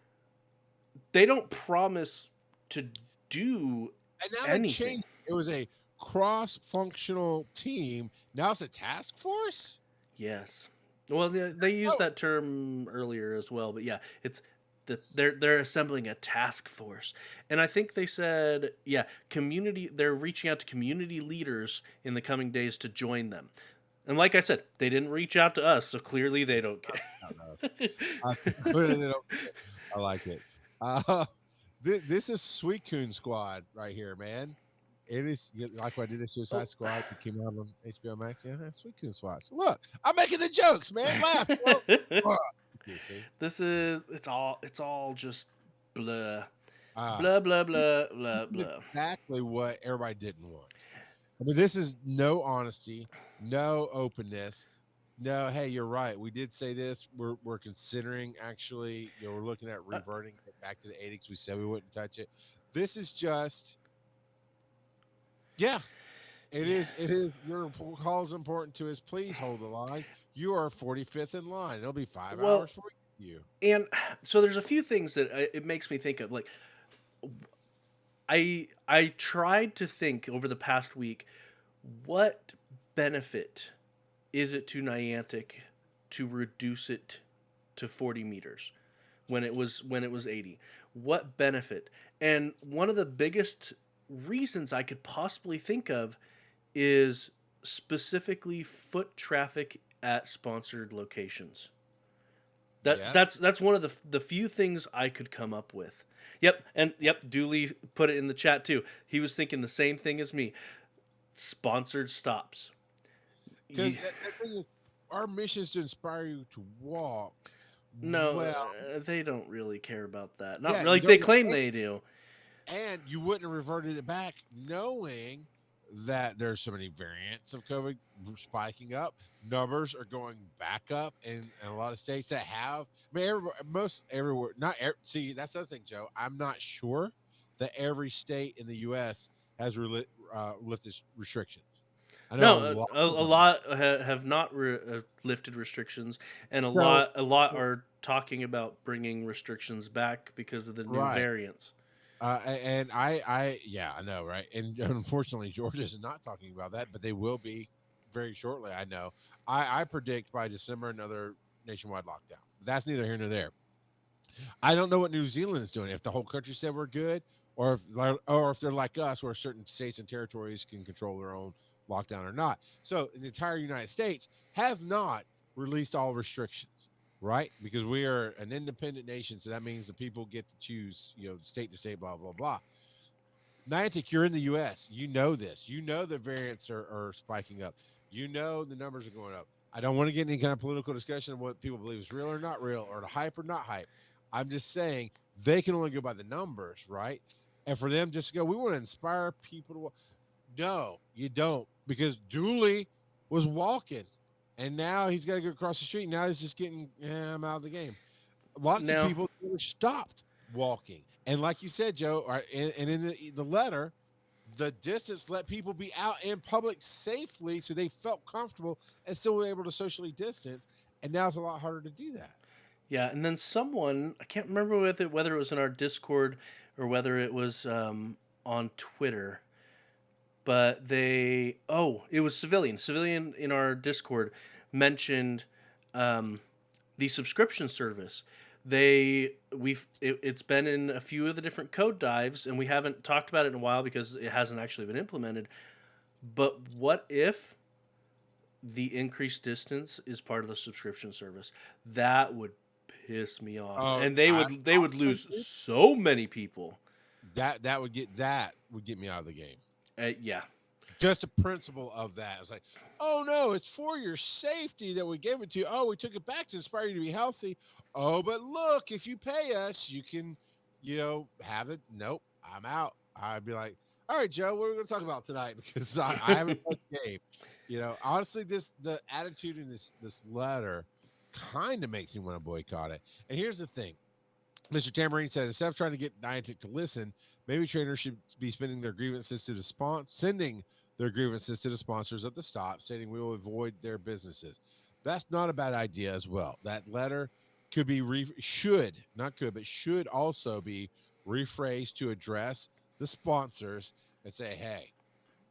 they don't promise to do And now they anything. changed. It was a cross-functional team. Now it's a task force. Yes. Well, they used that term earlier as well, but yeah, it's that they're assembling a task force, and I think they said community. They're reaching out to community leaders in the coming days to join them. And like I said, they didn't reach out to us, so clearly they don't care. Clearly they don't care. I like it. This is Sweet Coon Squad right here, man. It is like what I did at Suicide Squad. It came out on HBO Max. Yeah, that's Sweet Coon Squad. So look, I'm making the jokes, man. Laugh. You see? This is it's all just blah. Ah. Blah blah blah blah blah. That's exactly what everybody didn't want. I mean, this is no honesty, no openness. No, hey, you're right. We did say this. We're considering actually, we're looking at reverting it back to the 80s. We said we wouldn't touch it. This is just, it is. Your call is important to us. Please hold the line. You are 45th in line. It'll be 5 hours for you. And so there's a few things that it makes me think of. Like, I tried to think over the past week, what benefit is it to Niantic to reduce it to 40 meters when it was 80? What benefit? And one of the biggest reasons I could possibly think of is specifically foot traffic at sponsored locations. That's one of the few things I could come up with. Yep, Dooley put it in the chat too. He was thinking the same thing as me. Sponsored stops. Because the thing is, our mission is to inspire you to walk. No, they don't really care about that. Not Yeah, like they claim they do. And you wouldn't have reverted it back knowing that there's so many variants of COVID spiking up. Numbers are going back up in a lot of states that have. I mean, most everywhere. See, that's the other thing, Joe. I'm not sure that every state in the U.S. has lifted restrictions. I know a lot have not lifted restrictions, and a lot are talking about bringing restrictions back because of the new variants. And I know, right? And unfortunately, Georgia's not talking about that, but they will be very shortly. I know. I predict by December another nationwide lockdown. That's neither here nor there. I don't know what New Zealand is doing. If the whole country said we're good, or if they're like us, where certain states and territories can control their own lockdown or not. So the entire United States has not released all restrictions, right? Because we are an independent nation, so that means the people get to choose, state to state, blah blah blah. Niantic, you're in the U.S. You know this. You know the variants are spiking up. You know the numbers are going up. I don't want to get any kind of political discussion of what people believe is real or not real, or the hype or not hype. I'm just saying they can only go by the numbers, right? And for them just to go, we want to inspire people to. No, you don't, because Dooley was walking, and now he's got to go across the street. Now he's just getting, I'm out of the game. Lots of Now, people never stopped walking. And like you said, Joe, and in the letter, the distance let people be out in public safely so they felt comfortable and still were able to socially distance. And now it's a lot harder to do that. yeah, and then someone, I can't remember whether it was in our Discord or whether it was on Twitter, but it was Civilian in our Discord mentioned the subscription service. It's been in a few of the different code dives, and we haven't talked about it in a while because it hasn't actually been implemented. But what if the increased distance is part of the subscription service? That would piss me off, and they would lose so many people. That would get me out of the game. Yeah. Just the principle of that. It's like, oh no, it's for your safety that we gave it to you. Oh, we took it back to inspire you to be healthy. Oh, but look, if you pay us, you can, have it. Nope, I'm out. I'd be like, all right, Joe, what are we going to talk about tonight? Because I haven't played the game. Honestly, the attitude in this letter kind of makes me want to boycott it. And here's the thing. Mr. Tamarine said, instead of trying to get Niantic to listen, maybe trainers should be sending their grievances to the sponsors at the stop, stating we will avoid their businesses. That's not a bad idea as well. That letter could be should also be rephrased to address the sponsors and say, hey,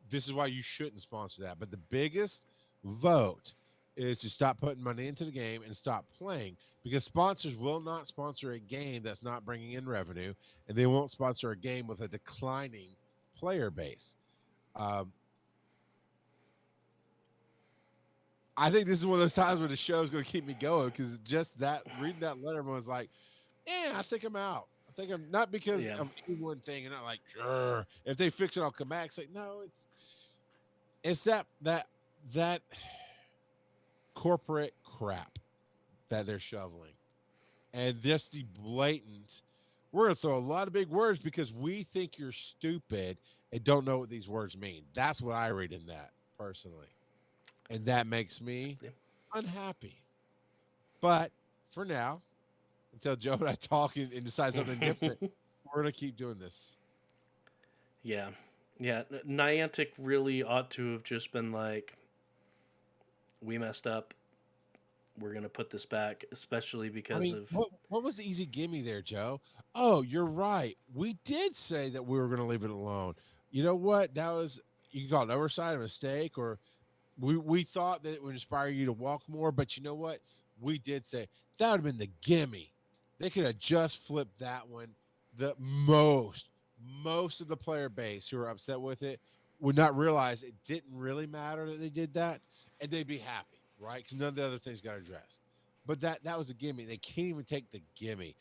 this is why you shouldn't sponsor that. But the biggest vote is to stop putting money into the game and stop playing, because sponsors will not sponsor a game that's not bringing in revenue, and they won't sponsor a game with a declining player base. I think this is one of those times where the show is going to keep me going, because just that reading that letter, everyone's like, I think I'm out. I think I'm not because of any one thing, and not like, sure, if they fix it, I'll come back. It's like, no, it's that corporate crap that they're shoveling, and just the blatant, we're going to throw a lot of big words because we think you're stupid and don't know what these words mean. That's what I read in that personally, and that makes me unhappy. But for now, until Joe and I talk and decide something different, we're going to keep doing this. Yeah. Niantic really ought to have just been like, we messed up. We're going to put this back, especially because of... What was the easy gimme there, Joe? Oh, you're right. We did say that we were going to leave it alone. You know what? That was, you can call it oversight, a mistake, or we thought that it would inspire you to walk more, but you know what? We did say that would have been the gimme. They could have just flipped that one. The most of the player base who are upset with it would not realize it didn't really matter that they did that, and they'd be happy, right? Because none of the other things got addressed. But that was a gimme. They can't even take the gimme.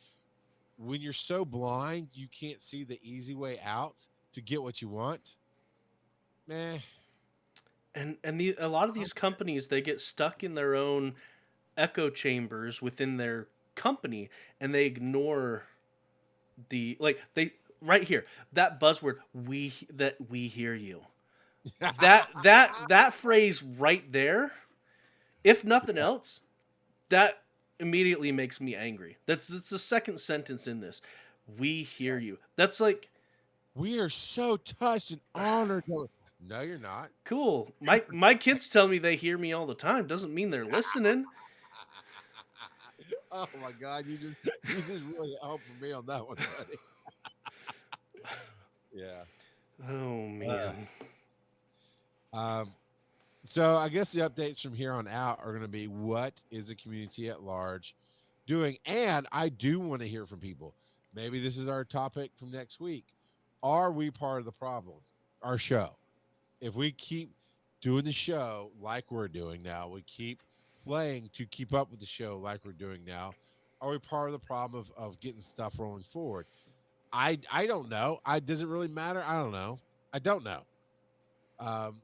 When you're so blind, you can't see the easy way out to get what you want. Meh. And a lot of these companies, they get stuck in their own echo chambers within their company, and they ignore right here, that buzzword, we hear you. that phrase right there, if nothing else, that immediately makes me angry. That's the second sentence in this. We hear you. That's like, we are so touched and honored. No, you're not. Cool. My kids tell me they hear me all the time. Doesn't mean they're listening. Oh my God, you just really helped for me on that one, buddy. Yeah. Oh man. So I guess the updates from here on out are going to be what is the community at large doing, and I do want to hear from people. Maybe this is our topic from next week. Are we part of the problem? Our show. If we keep doing the show like we're doing now, we keep playing to keep up with the show like we're doing now. Are we part of the problem of getting stuff rolling forward? I don't know. Does it really matter? I don't know. I don't know. Um,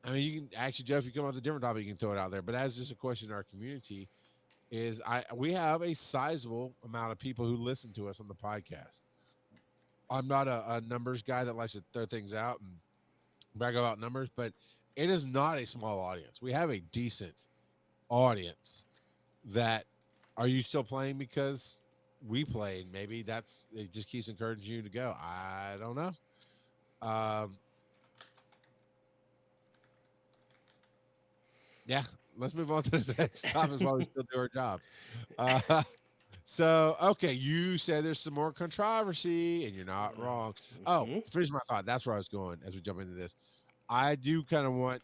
I mean, you can actually, Jeff, if you come up with a different topic, you can throw it out there. But as just a question in our community, is we have a sizable amount of people who listen to us on the podcast. I'm not a numbers guy that likes to throw things out and brag about numbers, but it is not a small audience. We have a decent audience that are you still playing because we played? Maybe that's it just keeps encouraging you to go. I don't know. Um, yeah, let's move on to the next topic while we still do our jobs. Uh, so, okay, you said there's some more controversy, and you're not wrong. Oh, Mhm. to finish my thought, that's where I was going as we jump into this. I do kind of want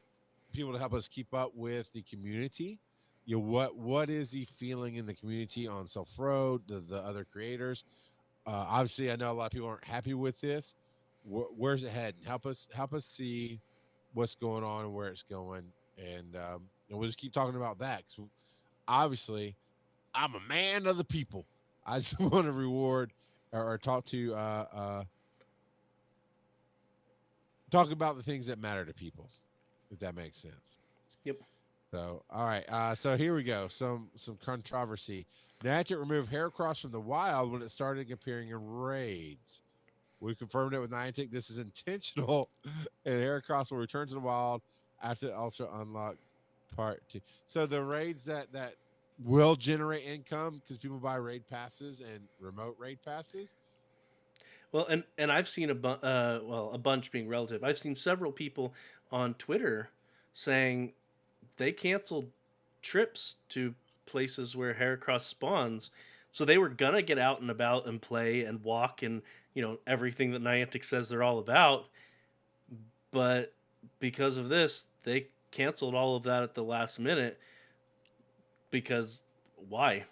people to help us keep up with the community. You know, what is he feeling in the community on Self Road, the other creators? Obviously, I know a lot of people aren't happy with this. Where's it heading? Help us see what's going on and where it's going, and we'll just keep talking about that. 'Cause obviously, I'm a man of the people. I just want to reward or talk to talk about the things that matter to people, if that makes sense. Yep. So, all right. So here we go. Some controversy. Niantic removed Heracross from the wild when it started appearing in raids. We confirmed it with Niantic. This is intentional, and Heracross will return to the wild after the Ultra Unlock Part 2. So the raids that will generate income because people buy raid passes and remote raid passes. Well, and I've seen a bunch being relative. I've seen several people on Twitter saying they canceled trips to places where Heracross spawns. So they were gonna get out and about and play and walk and everything that Niantic says they're all about, but because of this, they canceled all of that at the last minute. Because why?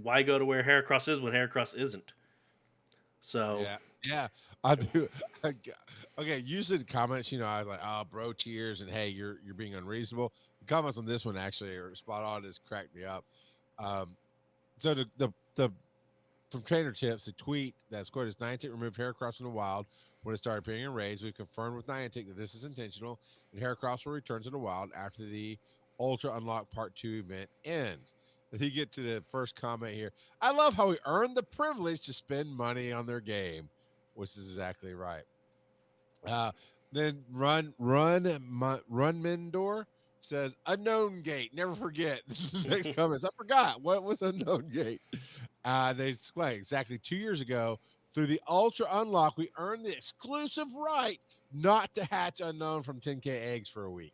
Why go to where Heracross is when Heracross isn't? So Yeah, yeah, I do. Okay, usually the comments, I was like, "Oh, bro, cheers," and "Hey, you're being unreasonable." The comments on this one actually are spot on. It's cracked me up. Um, so the from Trainer Tips, the tweet that's quoted is Niantic removed Heracross from the wild when it started appearing in raids. We confirmed with Niantic that this is intentional, and Heracross will return to the wild after the Ultra Unlock Part 2 event ends. If you get to the first comment here, I love how we earned the privilege to spend money on their game, which is exactly right. Uh, then Run Mendor says unknown gate. Never forget. Next comments. I forgot what was unknown gate. They explain exactly 2 years ago through the Ultra Unlock, we earned the exclusive right not to hatch unknown from 10K eggs for a week.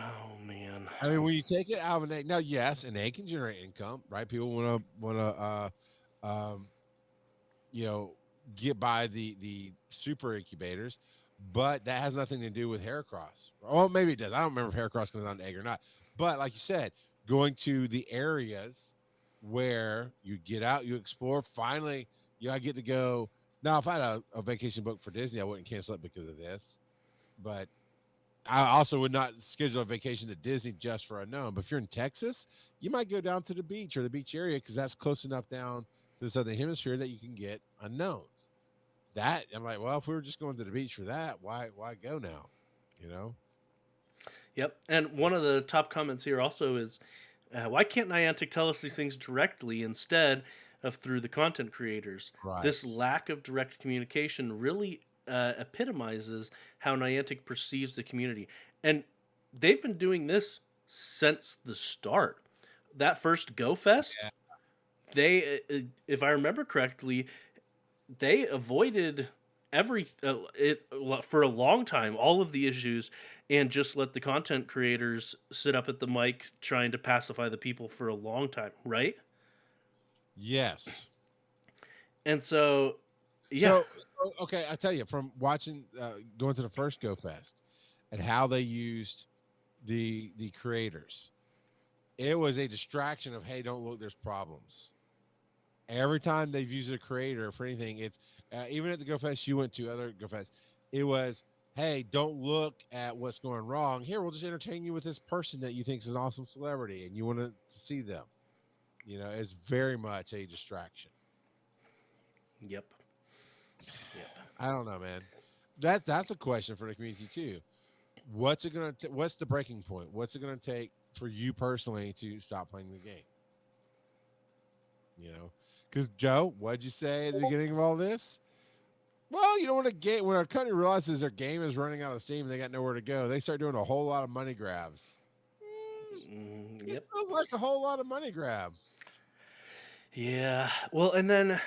oh man. I mean, when you take it out of an egg, now yes, an egg can generate income, right? People want to um, you know, get by the super incubators, but that has nothing to do with Heracross. Well, maybe it does. I don't remember if Heracross comes on an egg or not. But like you said, going to the areas where you get out, you explore. Finally, I get to go. Now, if I had a vacation booked for Disney, I wouldn't cancel it because of this. But I also would not schedule a vacation to Disney just for unknown. But if you're in Texas, you might go down to the beach or the beach area because that's close enough down to the southern hemisphere that you can get unknowns. That I'm like, well, if we were just going to the beach for that, why go now? You know? Yep. And one of the top comments here also is, why can't Niantic tell us these things directly instead of through the content creators? Right. This lack of direct communication really epitomizes how Niantic perceives the community. And they've been doing this since the start. That first Go Fest, Yeah. they, if I remember correctly, they avoided it for a long time, all of the issues, and just let the content creators sit up at the mic trying to pacify the people for a long time, right? Yes. And so, yeah. So okay, I tell you, from watching going to the first Go Fest, at how they used the creators. It was a distraction of, hey, don't look, there's problems. Every time they've used a creator for anything, it's even at the Go Fest you went to, other Go Fest, it was, hey, don't look at what's going wrong. Here, we'll just entertain you with this person that you think is an awesome celebrity and you want to see them. It's very much a distraction. Yep. Yep. I don't know, man. That's a question for the community too. What's the breaking point? What's it gonna take for you personally to stop playing the game? Because Joe, what'd you say at the beginning of all this? Well, when a company realizes their game is running out of steam and they got nowhere to go, they start doing a whole lot of money grabs. It Yep. feels like a whole lot of money grab. Yeah. Well, and then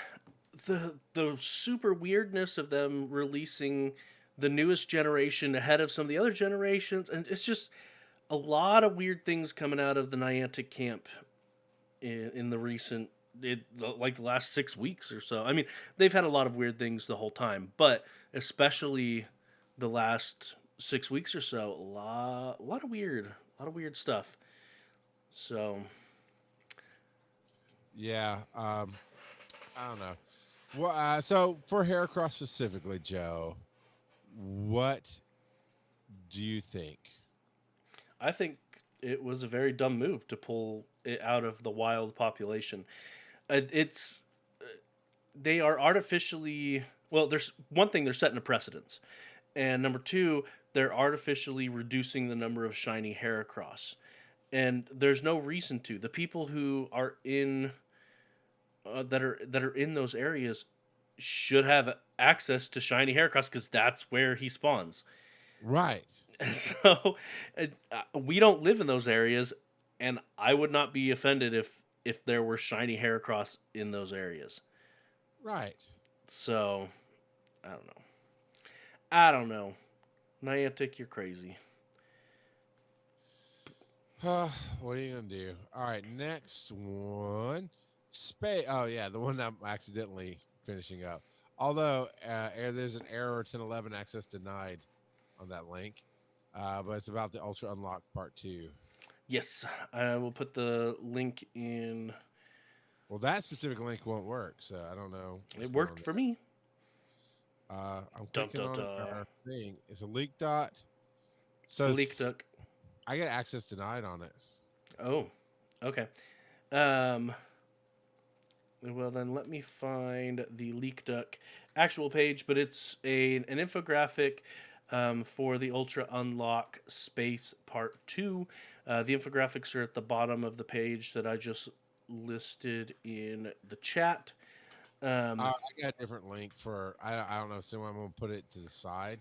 the super weirdness of them releasing the newest generation ahead of some of the other generations, and it's just a lot of weird things coming out of the Niantic camp in the recent, like the last 6 weeks or so. I mean, they've had a lot of weird things the whole time, but especially the last 6 weeks or so, a lot of weird stuff. So Yeah. I don't know. Well, so for Heracross specifically, Joe, what do you think? I think it was a very dumb move to pull it out of the wild population. It's they are artificially, well. There's one thing, they're setting a precedence, and number two, they're artificially reducing the number of shiny Heracross, and there's no reason to. The people who are in that are in those areas should have access to shiny Heracross because that's where he spawns. Right. So we don't live in those areas, and I would not be offended if there were shiny Heracross in those areas. Right. So I don't know. Niantic, you're crazy. What are you gonna do? All right, next one. Oh yeah, the one that I'm accidentally finishing up. Although there's an error 1011 access denied on that link, but it's about the Ultra Unlock Part 2. Yes, I will put the link in. Well, that specific link won't work, so I don't know. It worked for me. I'm Dun, clicking dun, on dun. our thing. It's a leak dot. So Leakduck. I get access denied on it. Oh, okay. Well, then let me find the leakduck actual page, but it's an infographic for the Ultra Unlock Space Part 2. The infographics are at the bottom of the page that I just listed in the chat. I got a different link for, I don't know, so I'm going to put it to the side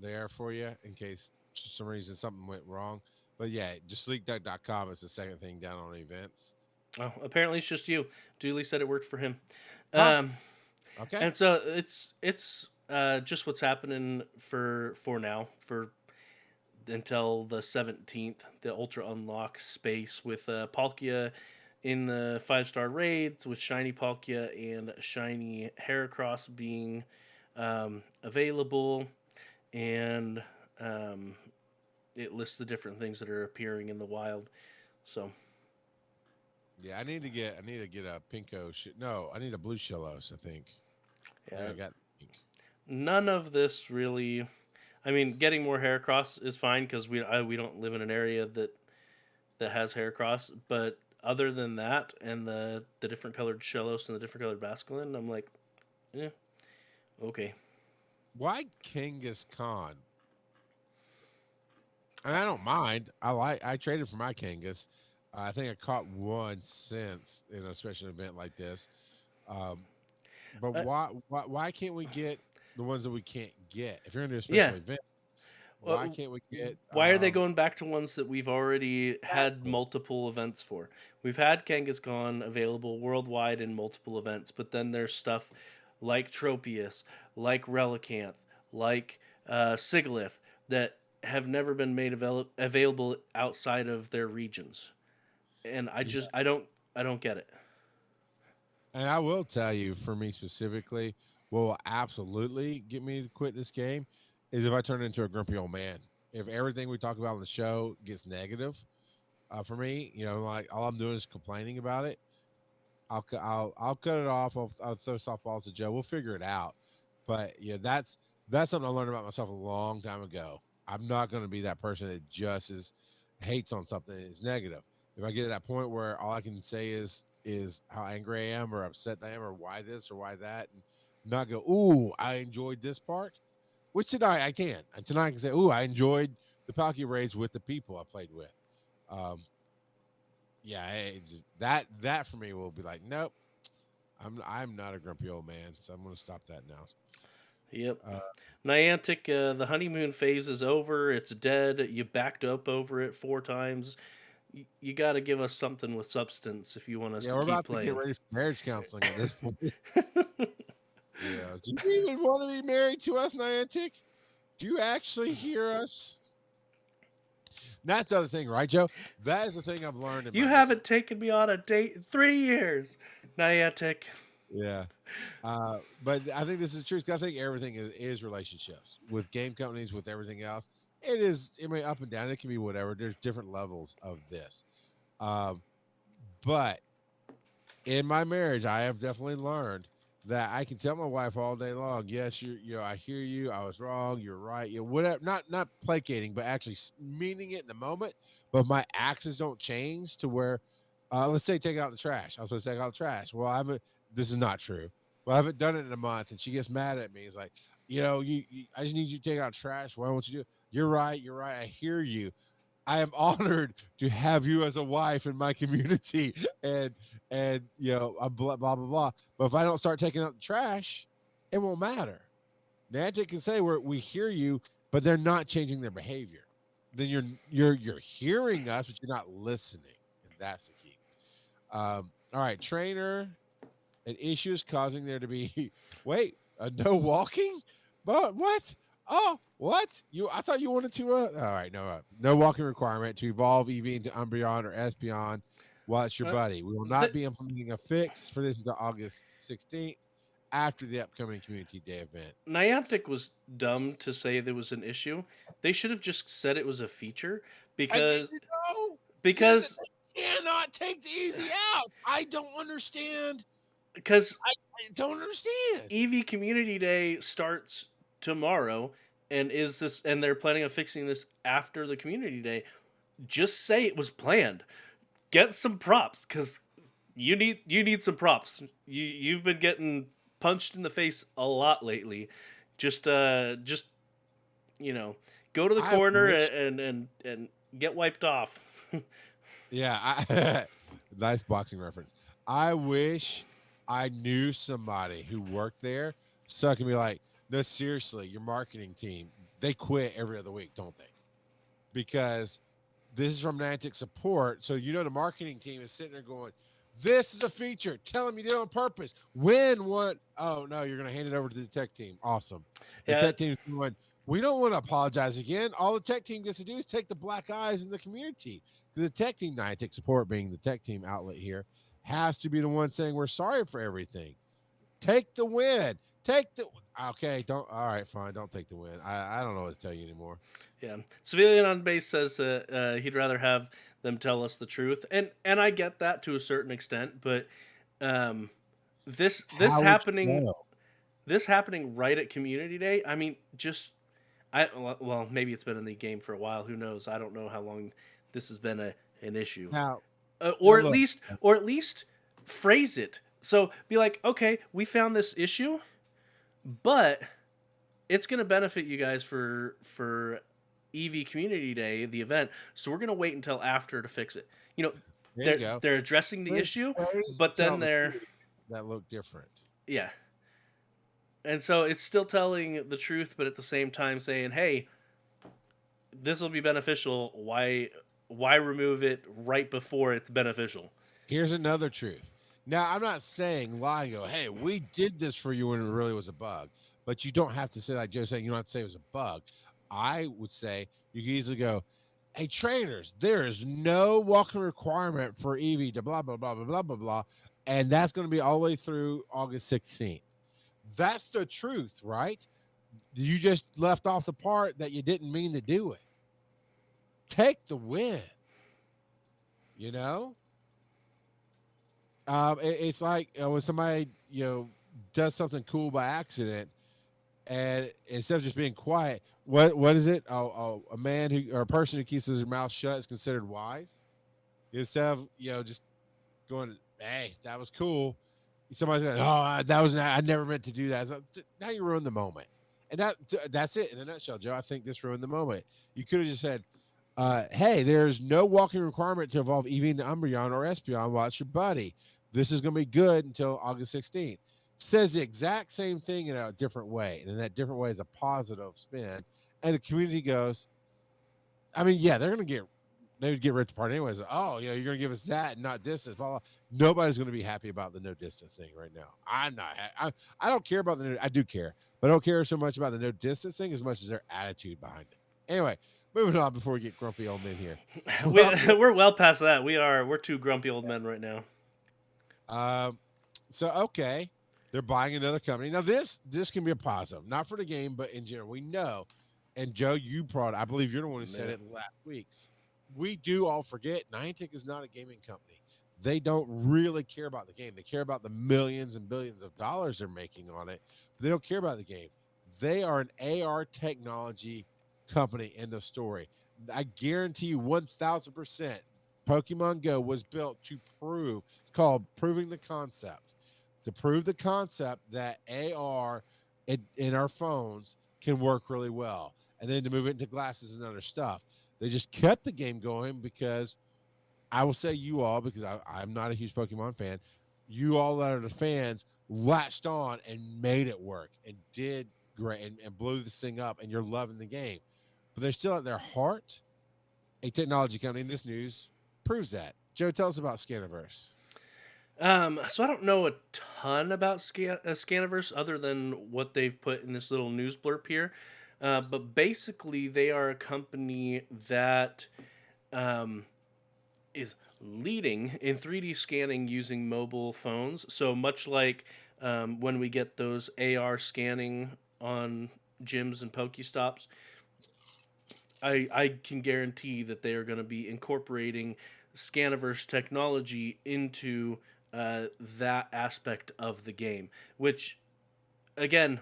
there for you in case for some reason something went wrong. But yeah, just leakduck.com is the second thing down on events. Oh, apparently it's just you. Dooley said it worked for him. Huh. Okay. And so it's just what's happening for now for until the 17th, the Ultra Unlock Space with Palkia in the 5-star raids with shiny Palkia and shiny Heracross being available, and it lists the different things that are appearing in the wild. So yeah, I need to get a pinko. No, I need a blue Shellos, I think. yeah, I got pink. none of this really. I mean, getting more Heracross is fine because we don't live in an area that has Heracross. But other than that, and the different colored Shellos and the different colored Basculin, I'm like, yeah, okay. Why Kangas Khan? And I don't mind. I traded for my Kangas. I think I caught one since in a special event like this. But why can't we get the ones that we can't get? If you're gonna do a special event, why can't we get? Why are they going back to ones that we've already had multiple events for? We've had Kangaskhan available worldwide in multiple events, but then there's stuff like Tropius, like Relicanth, like Sigilyph that have never been made available outside of their regions, and I don't get it. And I will tell you, for me specifically, what will absolutely get me to quit this game is if I turn into a grumpy old man. If everything we talk about on the show gets negative, for me, like all I'm doing is complaining about it. I'll cut it off. I'll throw softballs at Joe. We'll figure it out. But yeah, that's something I learned about myself a long time ago. I'm not going to be that person that just hates on something that is negative. If I get to that point where all I can say is how angry I am or upset I am or why this or why that, and not go, ooh, I enjoyed this part. Which tonight I can. And tonight I can say, ooh, I enjoyed the Palkia raids with the people I played with. Um, yeah, that for me will be like, nope, I'm not a grumpy old man, so I'm going to stop that now. Yep. Uh, Niantic, the honeymoon phase is over. It's dead. You backed up over it 4 times. You got to give us something with substance if you want us yeah, to we're keep about to get playing. ready for marriage counseling at this point. Yeah, do you even want to be married to us, Niantic? Do you actually hear us? That's the other thing, right, Joe? That is the thing I've learned in You my haven't taken me on a date in 3 years, Niantic. yeah. But I think this is true. 'Cause I think everything is relationships with game companies, with everything else. It is, I mean, up and down. It can be whatever. There's different levels of this. Um, but in my marriage, I have definitely learned that I can tell my wife all day long, yes, I hear you. I was wrong. You're right. Whatever. Not placating, but actually meaning it in the moment. But my actions don't change to where, let's say, take out the trash. I was supposed to take out the trash. Well, I haven't. This is not true. Well, I haven't done it in a month, and she gets mad at me. It's like, I just need you to take out trash. Why won't you do it? You're right. You're right. I hear you. I am honored to have you as a wife in my community, and I'm blah blah blah. But if I don't start taking out the trash, it won't matter. Niantic can say we hear you, but they're not changing their behavior. Then you're hearing us, but you're not listening, and that's the key. All right, trainer. An issue is causing there to be wait, no walking? But what? Oh, what? I thought you wanted to all right, no walking requirement to evolve EV into Umbreon or Espeon while it's your Uh, buddy. We will not th- be implementing a fix for this until August 16th after the upcoming community day event. Niantic was dumb to say there was an issue. They should have just said it was a feature I because didn't know. Yeah, because they cannot take the easy out. I don't understand. because I don't understand. EV Community Day starts tomorrow and they're planning on fixing this after the Community Day. Just say it was planned. Get some props because you need some props. You've been getting punched in the face a lot lately. Just go to the I corner wish and get wiped off. Yeah, nice boxing reference. I wish I knew somebody who worked there so I can be like, no, seriously, your marketing team, they quit every other week, don't they? Because this is from Niantic support. So, the marketing team is sitting there going, this is a feature. Tell them you did it on purpose. When one, oh, no, you're going to hand it over to the tech team. Awesome. The Yeah, tech team is going, we don't want to apologize again. All the tech team gets to do is take the black eyes in the community. The tech team, Niantic support being the tech team outlet here, has to be the one saying we're sorry for everything. Take the win. Okay, don't, all right, fine. Don't take the win. I don't know what to tell you anymore. yeah. Civilian on base says that he'd rather have them tell us the truth, and I get that to a certain extent, but um, this How would you happening know? this happening right at Community Day. I mean, just well, maybe it's been in the game for a while. Who knows? I don't know how long this has been an issue, Now, or at look, least phrase it. So be like, okay, we found this issue, but it's going to benefit you guys for EV Community Day, the event. So we're going to wait until after to fix it. there you They're go. they're addressing the There's issue, ways to but tell then the they're truth that look different. yeah. And so it's still telling the truth, but at the same time saying, "Hey, this will be beneficial. Why remove it right before it's beneficial?" Here's another truth. Now, I'm not saying lie and go, hey, we did this for you when it really was a bug. But you don't have to say, like Joe's saying, you don't have to say it was a bug. I would say you can easily go, hey, trainers, there is no walking requirement for EV to blah, blah, blah, blah, blah, blah, blah. And that's going to be all the way through August 16th. That's the truth, right? You just left off the part that you didn't mean to do it. Take the win. You know, it's like when somebody does something cool by accident, and instead of just being quiet, what is it? A man who or a person who keeps his mouth shut is considered wise. Instead of just going, hey, that was cool. Somebody said, oh, that was I never meant to do that. So, now you ruined the moment, and that's it in a nutshell, Joe. I think this ruined the moment. You could have just said, hey, there's no walking requirement to evolve Eevee into Umbreon or Espeon while it's your buddy. This is going to be good until August 16th. Says the exact same thing in a different way, and in that different way is a positive spin. And the community goes, I mean, yeah, they would get ripped apart anyways. Oh, you're going to give us that and not distance. Blah, blah. Nobody's going to be happy about the no distance thing right now. I'm not. I don't care about I do care, but I don't care so much about the no distance thing as much as their attitude behind it. Anyway, moving on before we get grumpy old men here. We're well past that. We're two grumpy old men right now. So okay, they're buying another company. Now this can be a positive, not for the game, but in general. We know, and Joe, I believe you're the one who said it last week. We do all forget Niantic is not a gaming company. They don't really care about the game. They care about the millions and billions of dollars they're making on it, but they don't care about the game. They are an AR technology company. End of story. I guarantee you 1,000% Pokemon Go was built to prove, it's called proving the concept, to prove the concept that AR in our phones can work really well. And then to move it into glasses and other stuff. They just kept the game going because I will say you all, because I'm not a huge Pokemon fan, you all that are the fans latched on and made it work and did great and blew this thing up, and you're loving the game. But they're still at their heart a technology company, and this news proves that. Joe, tell us about Scaniverse. So I don't know a ton about Scaniverse other than what they've put in this little news blurb here. But basically, they are a company that is leading in 3D scanning using mobile phones. So much like when we get those AR scanning on gyms and Pokestops, I can guarantee that they are going to be incorporating Scaniverse technology into that aspect of the game. Which, again,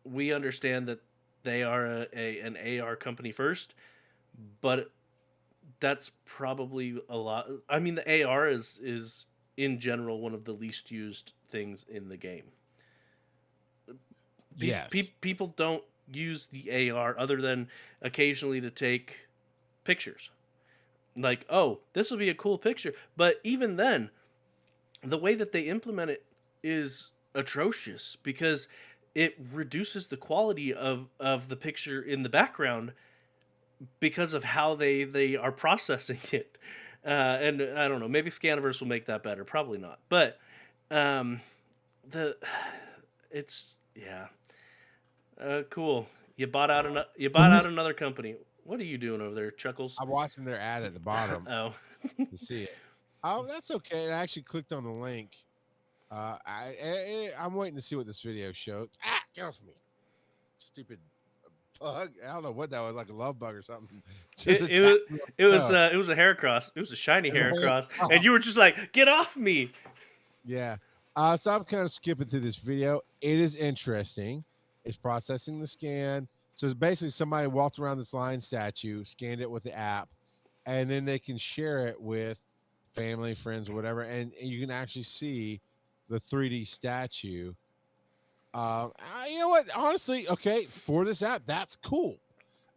we understand that they are an AR company first, but that's probably a lot. I mean, the AR is in general one of the least used things in the game. Yes. People don't use the AR other than occasionally to take pictures. Like, oh, this will be a cool picture. But even then, the way that they implement it is atrocious because it reduces the quality of the picture in the background because of how they are processing it. And I don't know, maybe Scaniverse will make that better. Probably not. But cool. You bought out another company. What are you doing over there, Chuckles? I'm watching their ad at the bottom Oh. to see it. Oh, that's okay. I actually clicked on the link. I'm waiting to see what this video shows. Get off me, stupid bug! I don't know what that was, like a love bug or something. It was a Heracross. It was a shiny Heracross, and you were just like, "Get off me!" Yeah. So I'm kind of skipping through this video. It is interesting. It's processing the scan. So it's basically somebody walked around this lion statue, scanned it with the app, and then they can share it with family, friends, whatever, and you can actually see the 3D statue. You know what? Honestly, okay, for this app, that's cool.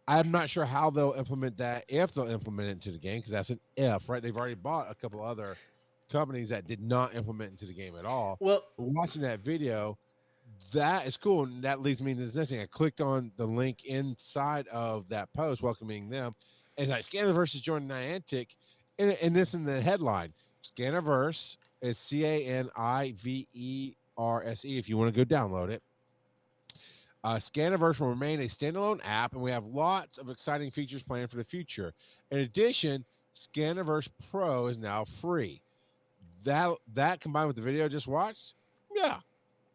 I'm not sure how they'll implement that, if they'll implement it into the game, because that's an if, right? They've already bought a couple other companies that did not implement into the game at all. Well, but watching that video, that is cool, and that leads me to this next thing. I clicked on the link inside of that post welcoming them, and like Scaniverse is joining Niantic, and this in the headline. Scaniverse is Caniverse if you want to go download it. Scaniverse will remain a standalone app, and we have lots of exciting features planned for the future. In addition, Scaniverse Pro is now free. That combined with the video I just watched, yeah,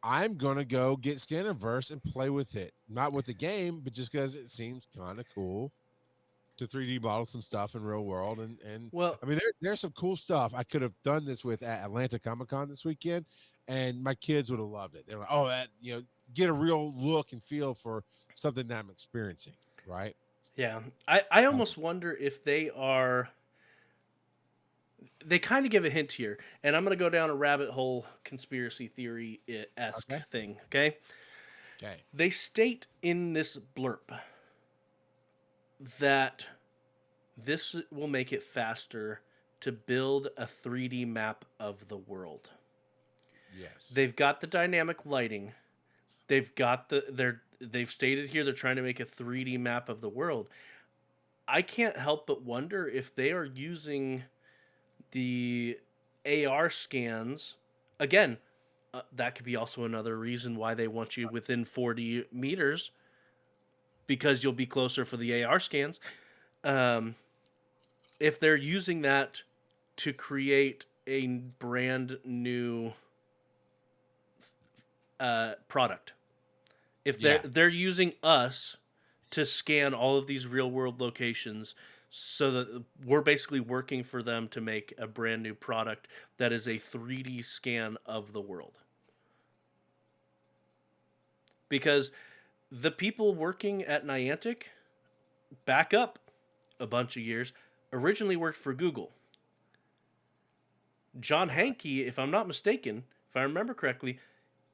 I'm gonna go get Scannerverse and play with it. Not with the game, but just because it seems kind of cool to 3D model some stuff in real world. And Well, I mean, there's some cool stuff I could have done this with at Atlanta Comic Con this weekend, and my kids would have loved it. They're like, oh, that get a real look and feel for something that I'm experiencing, right? yeah, I Uh, almost wonder if they kind of give a hint here, and I'm going to go down a rabbit hole conspiracy theory esque okay, thing. Okay, okay, they state in this blurb that this will make it faster to build a 3D map of the world. yes, They've got the dynamic lighting. They've stated here they're trying to make a 3D map of the world. I can't help but wonder if they are using the AR scans again. That could be also another reason why they want you within 40 meters because you'll be closer for the AR scans. Um, if they're using that to create a brand new product, if yeah. they're using us to scan all of these real world locations so that we're basically working for them to make a brand new product that is a 3D scan of the world. Because the people working at Niantic, back up a bunch of years, originally worked for Google. John Hankey, if I'm not mistaken, if I remember correctly,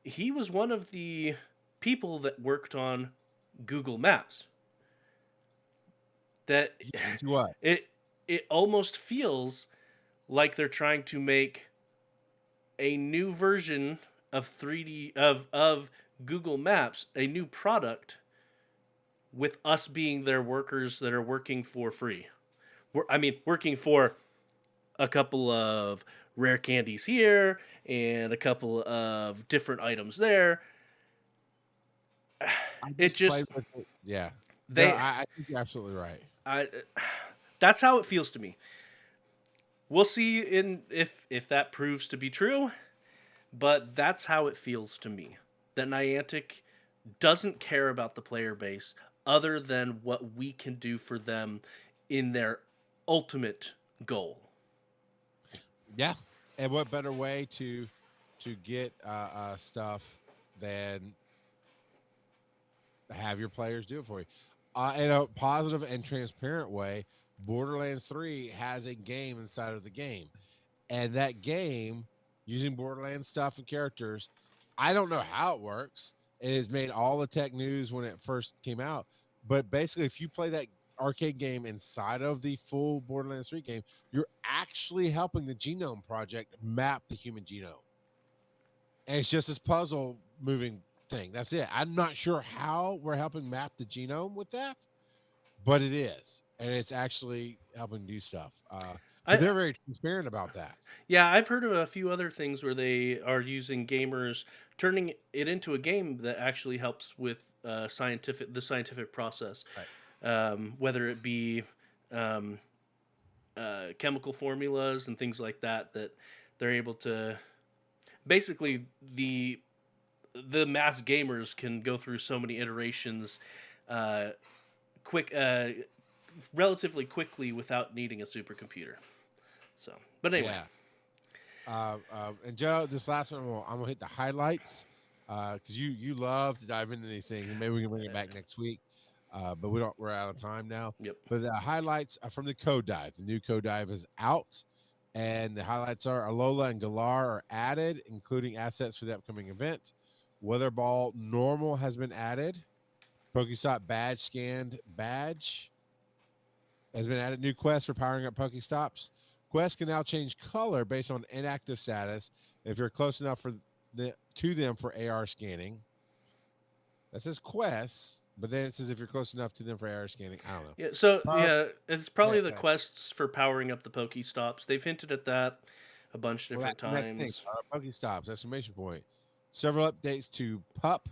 he was one of the people that worked on Google Maps. That Yeah, what? it almost feels like they're trying to make a new version of 3D of Google Maps, a new product with us being their workers that are working for free. I mean, working for a couple of rare candies here and a couple of different items there. I It just played just with it. Yeah, no, they I think you're absolutely right. I that's how it feels to me. We'll see in if that proves to be true, but that's how it feels to me. That Niantic doesn't care about the player base other than what we can do for them in their ultimate goal. Yeah, and what better way to get stuff than have your players do it for you in a positive and transparent way. Borderlands 3 has a game inside of the game, and that game using Borderlands stuff and characters, I don't know how it works. It has made all the tech news when it first came out, but basically if you play that arcade game inside of the full Borderlands 3 game, you're actually helping the Genome Project map the human genome, and it's just this puzzle moving thing. That's it. I'm not sure how we're helping map the genome with that, but it is, and it's actually helping do stuff. But I they're very transparent about that. Yeah, I've heard of a few other things where they are using gamers, turning it into a game that actually helps with the scientific process, Right. Whether it be um, chemical formulas and things like that. That they're able to basically the mass gamers can go through so many iterations, uh, quick, relatively quickly without needing a supercomputer. So, but anyway. Yeah. And Joe, this last one, I'm gonna hit the highlights because you love to dive into these things, and maybe we can bring it back next week. But we're out of time now. Yep. But the highlights are from the code dive. The new code dive is out, and the highlights are Alola and Galar are added, including assets for the upcoming event. Weather Ball normal has been added. Pokestop badge scanned badge has been added. New quest for powering up Pokestops. Quests can now change color based on inactive status if you're close enough to them for AR scanning. That says quests, but then it says if you're close enough to them for AR scanning. I don't know. Yeah, so Uh, it's probably yeah, the yeah. quests for powering up the Pokestops. They've hinted at that a bunch of Well, different that's the next thing. times. Pokestops! Exclamation point. Several updates to Pup,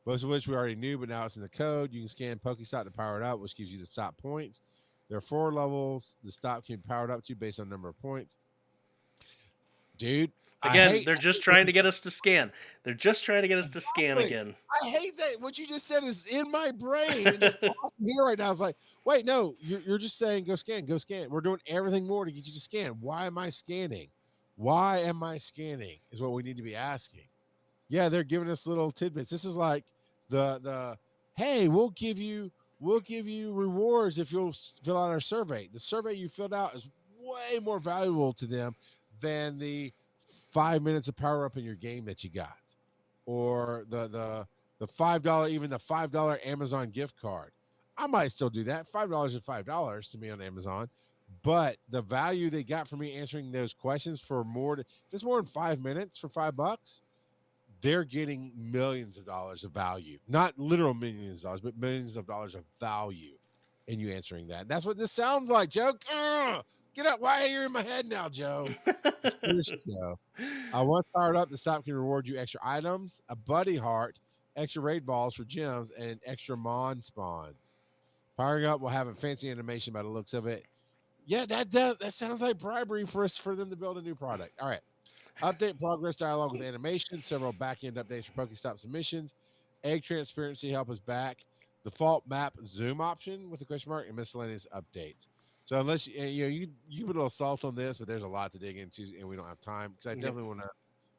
most of which we already knew, but now it's in the code. You can scan Pokestop to power it up, which gives you the stop points. There are 4 levels the stop can be powered up to based on number of points. Dude, Again, they're just trying to get us to scan. They're just trying to get us to scan Exactly. again. I hate that. What you just said is in my brain. And it's awesome here right now. It's like, wait, no, you're just saying go scan, go scan. We're doing everything more to get you to scan. Why am I scanning? Why am I scanning? Is what we need to be asking. Yeah, they're giving us little tidbits. This is like the hey, we'll give you rewards if you'll fill out our survey. The survey you filled out is way more valuable to them than the 5 minutes of power up in your game that you got, or the $5, even the $5 Amazon gift card. I might still do that. $5 is $5 to me on Amazon, but the value they got from me answering those questions for if it's more than 5 minutes for $5, they're getting millions of dollars of value, not literal millions of dollars, but millions of dollars of value in you answering that. That's what this sounds like, Joe. Get up. Why are you in my head now, Joe? Seriously, Joe. Once powered up, the stop can reward you extra items, a buddy heart, extra raid balls for gems, and extra mon spawns. Powering up will have a fancy animation by the looks of it. Yeah, that sounds like bribery for them to build a new product. All right. Update progress dialogue with animation, several back-end updates for Pokestop submissions, egg transparency help us back, default map zoom option with a question mark, and miscellaneous updates. So unless you put a little salt on this, but there's a lot to dig into, and we don't have time because I definitely want to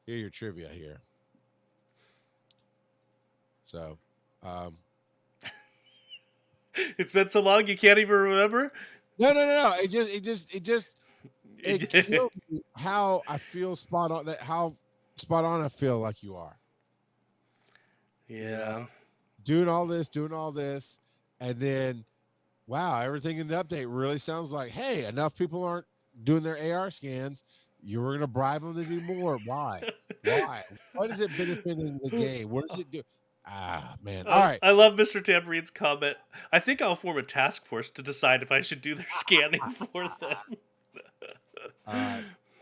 hear your trivia here. So, It's been so long you can't even remember. no. It kills me how I feel spot on. How spot on I feel like you are. Yeah. You know? Doing all this, and then wow, everything in the update really sounds like, hey, enough people aren't doing their AR scans. You were going to bribe them to do more. Why? What is it benefiting the game? What does it do? Ah, man. All right. I love Mr. Tamperine's comment. I think I'll form a task force to decide if I should do their scanning for them.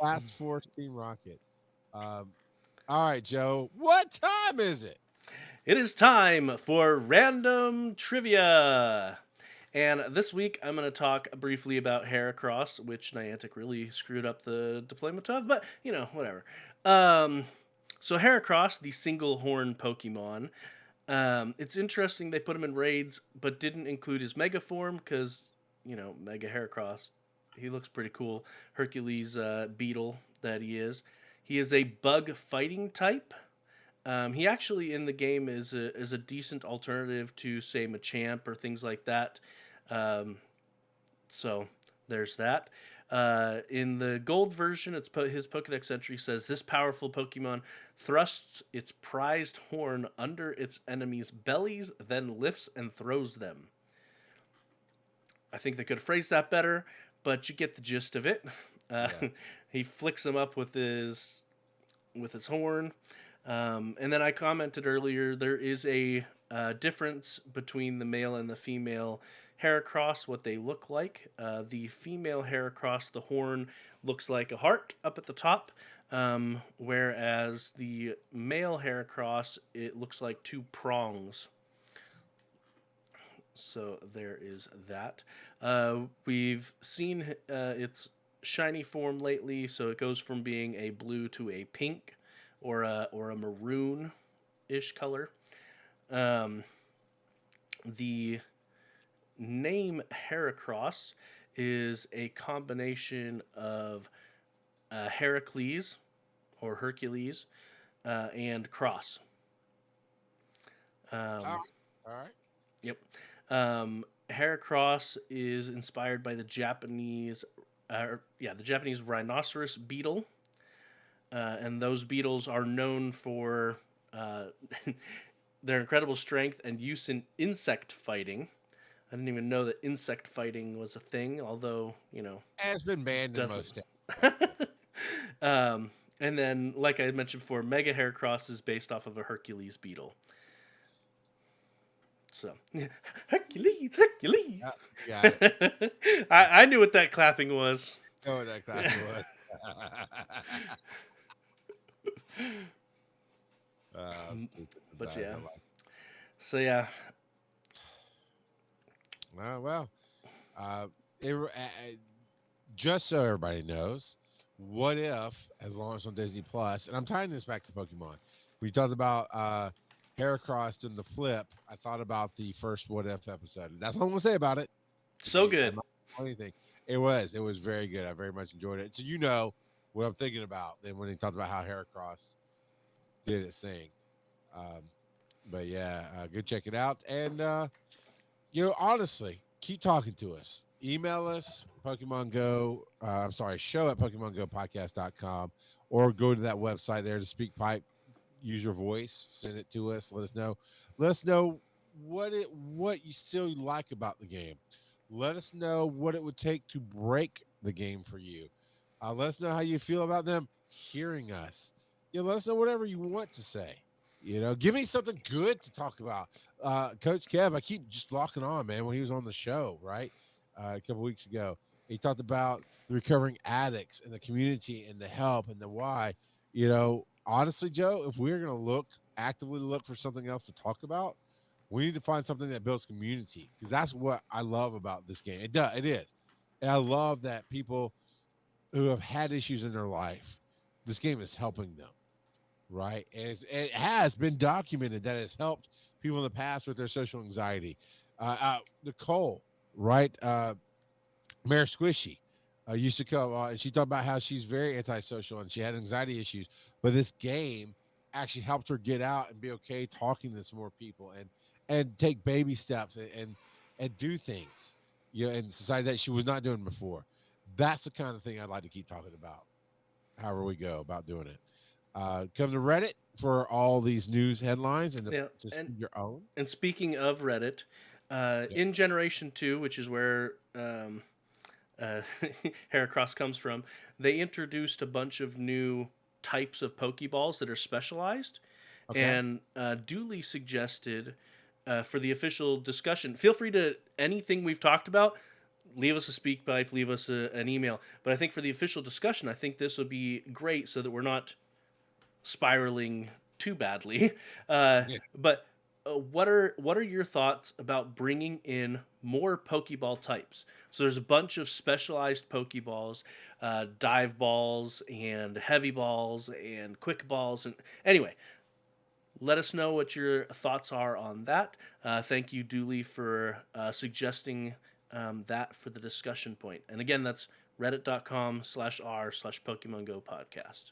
Task Force Team Rocket. All right, Joe. What time is it? It is time for random trivia. And this week, I'm going to talk briefly about Heracross, which Niantic really screwed up the deployment of, but, whatever. So Heracross, the single horn Pokemon, it's interesting they put him in raids, but didn't include his Mega form, because, Mega Heracross, he looks pretty cool. Hercules beetle that he is. He is a bug fighting type. He actually in the game is a decent alternative to, say, Machamp or things like that. So there's that. In the gold version, his Pokedex entry says, this powerful Pokemon thrusts its prized horn under its enemies' bellies, then lifts and throws them. I think they could have phrased that better, but you get the gist of it. He flicks them up with his horn. And then I commented earlier, there is a difference between the male and the female Heracross, what they look like. The female Heracross, the horn looks like a heart up at the top, whereas the male Heracross, it looks like two prongs. So there is that. We've seen its shiny form lately, so it goes from being a blue to a pink or a maroon-ish color. The name Heracross is a combination of Heracles or Hercules and cross. All right. Yep. Heracross is inspired by the Japanese rhinoceros beetle. And those beetles are known for their incredible strength and use in insect fighting. I didn't even know that insect fighting was a thing, although, It's been banned in most states. And then, like I mentioned before, Mega Heracross is based off of a Hercules beetle. So, Hercules. Yeah. I knew what that clapping was. Oh, that clapping was. But yeah. So yeah. Well, just so everybody knows, What If has launched on Disney Plus, and I'm tying this back to Pokemon. We talked about Heracross and the flip. I thought about the first What If episode. And that's all I'm gonna say about it. So good. I'm not gonna say anything. It was very good. I very much enjoyed it. So you know what I'm thinking about. Then when he talked about how Heracross did its thing, um, but yeah, go check it out. And honestly, keep talking to us. Email us, Pokemon Go. I'm sorry, show at PokemonGoPodcast.com, or go to that website there to speak pipe. Use your voice, send it to us. Let us know. Let us know what you still like about the game. Let us know what it would take to break the game for you. Let us know how you feel about them hearing us. Let us know whatever you want to say. Give me something good to talk about. Coach Kev, I keep just locking on, man, when he was on the show, right? A couple weeks ago. He talked about the recovering addicts and the community and the help and the why. Honestly, Joe, if we're going to actively look for something else to talk about, we need to find something that builds community, because that's what I love about this game. It is. And I love that people who have had issues in their life, this game is helping them, right? And it has been documented that it's helped people in the past with their social anxiety. Nicole, right? Mayor Squishy used to come on, and she talked about how she's very antisocial and she had anxiety issues, but this game actually helped her get out and be okay talking to some more people and take baby steps and do things in society that she was not doing before. That's the kind of thing I'd like to keep talking about. However we go about doing it. Come to Reddit for all these news headlines and Yeah, to see your own. and speaking of Reddit, Yeah. in Generation 2, which is where Heracross comes from, they introduced a bunch of new types of Pokeballs that are specialized. Okay. And Dooley suggested for the official discussion, feel free to, anything we've talked about, leave us a speak pipe, leave us an email. But I think for the official discussion, I think this would be great so that we're not spiraling too badly. Yeah. But what are your thoughts about bringing in more Pokeball types? So there's a bunch of specialized Pokeballs, dive balls and heavy balls and quick balls, and anyway, let us know what your thoughts are on that. Thank you, Dooley, for suggesting that for the discussion point. And again, that's reddit.com/r/Pokemon Go podcast.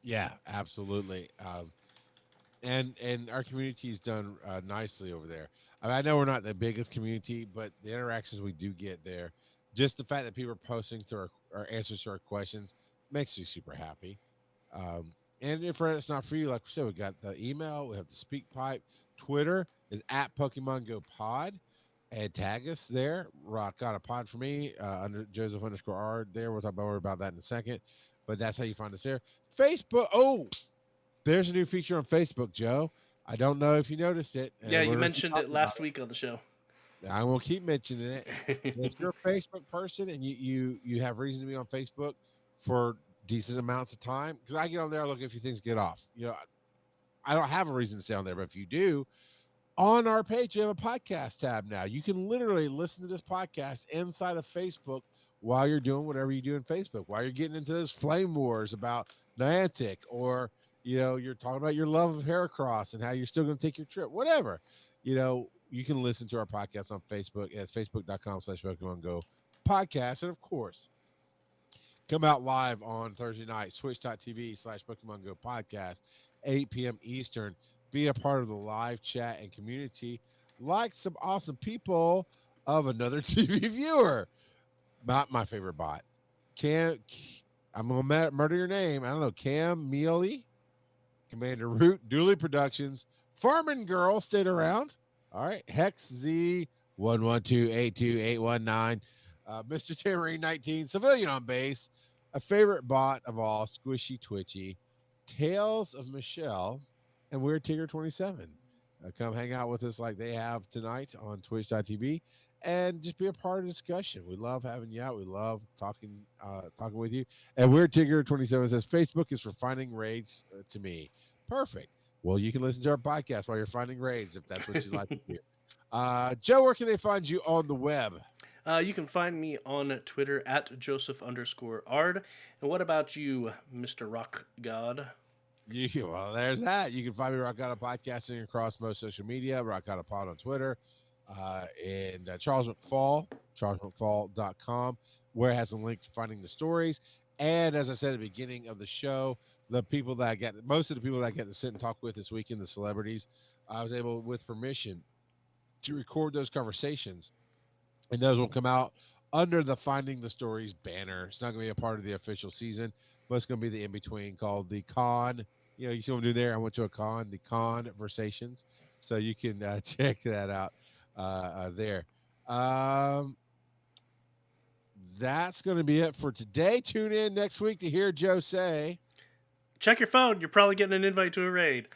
Yeah, absolutely. And our community's done nicely over there. I know we're not the biggest community, but the interactions we do get there, just the fact that people are posting to our answers to our questions, makes me super happy. Um, and if Reddit's not for you, like we said, we got the email, we have the speak pipe. Twitter is at Pokemon Go Pod, and tag us there. Rock on a pod for me under Joseph_R there. We'll talk more about that in a second, but that's how you find us there. Facebook. Oh, there's a new feature on Facebook, Joe. I don't know if you noticed it. And Yeah, we're you gonna keep mentioned it talking about last week on the show. I will keep mentioning it. If you're a Facebook person and you have reason to be on Facebook for decent amounts of time, because I get on there, I look at a few things, get off. I don't have a reason to stay on there, but if you do, on our page, you have a podcast tab now. You can literally listen to this podcast inside of Facebook while you're doing whatever you do in Facebook, while you're getting into those flame wars about Niantic, or you're talking about your love of Heracross and how you're still going to take your trip, whatever. You can listen to our podcast on Facebook. It's facebook.com/Pokemon Go podcast. And of course, come out live on Thursday night, twitch.tv/Pokemon Go podcast, 8 p.m. Eastern. Be a part of the live chat and community like some awesome people of another TV viewer. Not my favorite bot. I'm going to murder your name. I don't know. Cam Mealy, Commander Root, Dooley Productions, Farming Girl stayed around. All right. Hex Z 112828819. Mr. Tamarine 19, Civilian on base, a favorite bot of all, Squishy Twitchy, Tales of Michelle, and Weird Tigger 27. Come hang out with us like they have tonight on twitch.tv and just be a part of the discussion. We love having you out. We love talking with you. And Weird Tigger 27 says Facebook is for finding raids to me. Perfect. Well, you can listen to our podcast while you're finding raids if that's what you like to do. Joe, where can they find you on the web? You can find me on Twitter at Joseph_Ard. And what about you, Mr. Rock God? Well, there's that. You can find me Rock Out of Podcasting across most social media, Rock Out of Pod on Twitter, and Charles McFall, charlesmcfall.com, where it has a link to finding the stories. And as I said at the beginning of the show, most of the people that I get to sit and talk with this weekend, the celebrities, I was able, with permission, to record those conversations. And those will come out under the Finding the Stories banner. It's not going to be a part of the official season, but it's going to be the in-between called the Con. You see what I'm doing there? I went to a con, the Conversations. So you can check that out there. That's going to be it for today. Tune in next week to hear Joe say. Check your phone. You're probably getting an invite to a raid.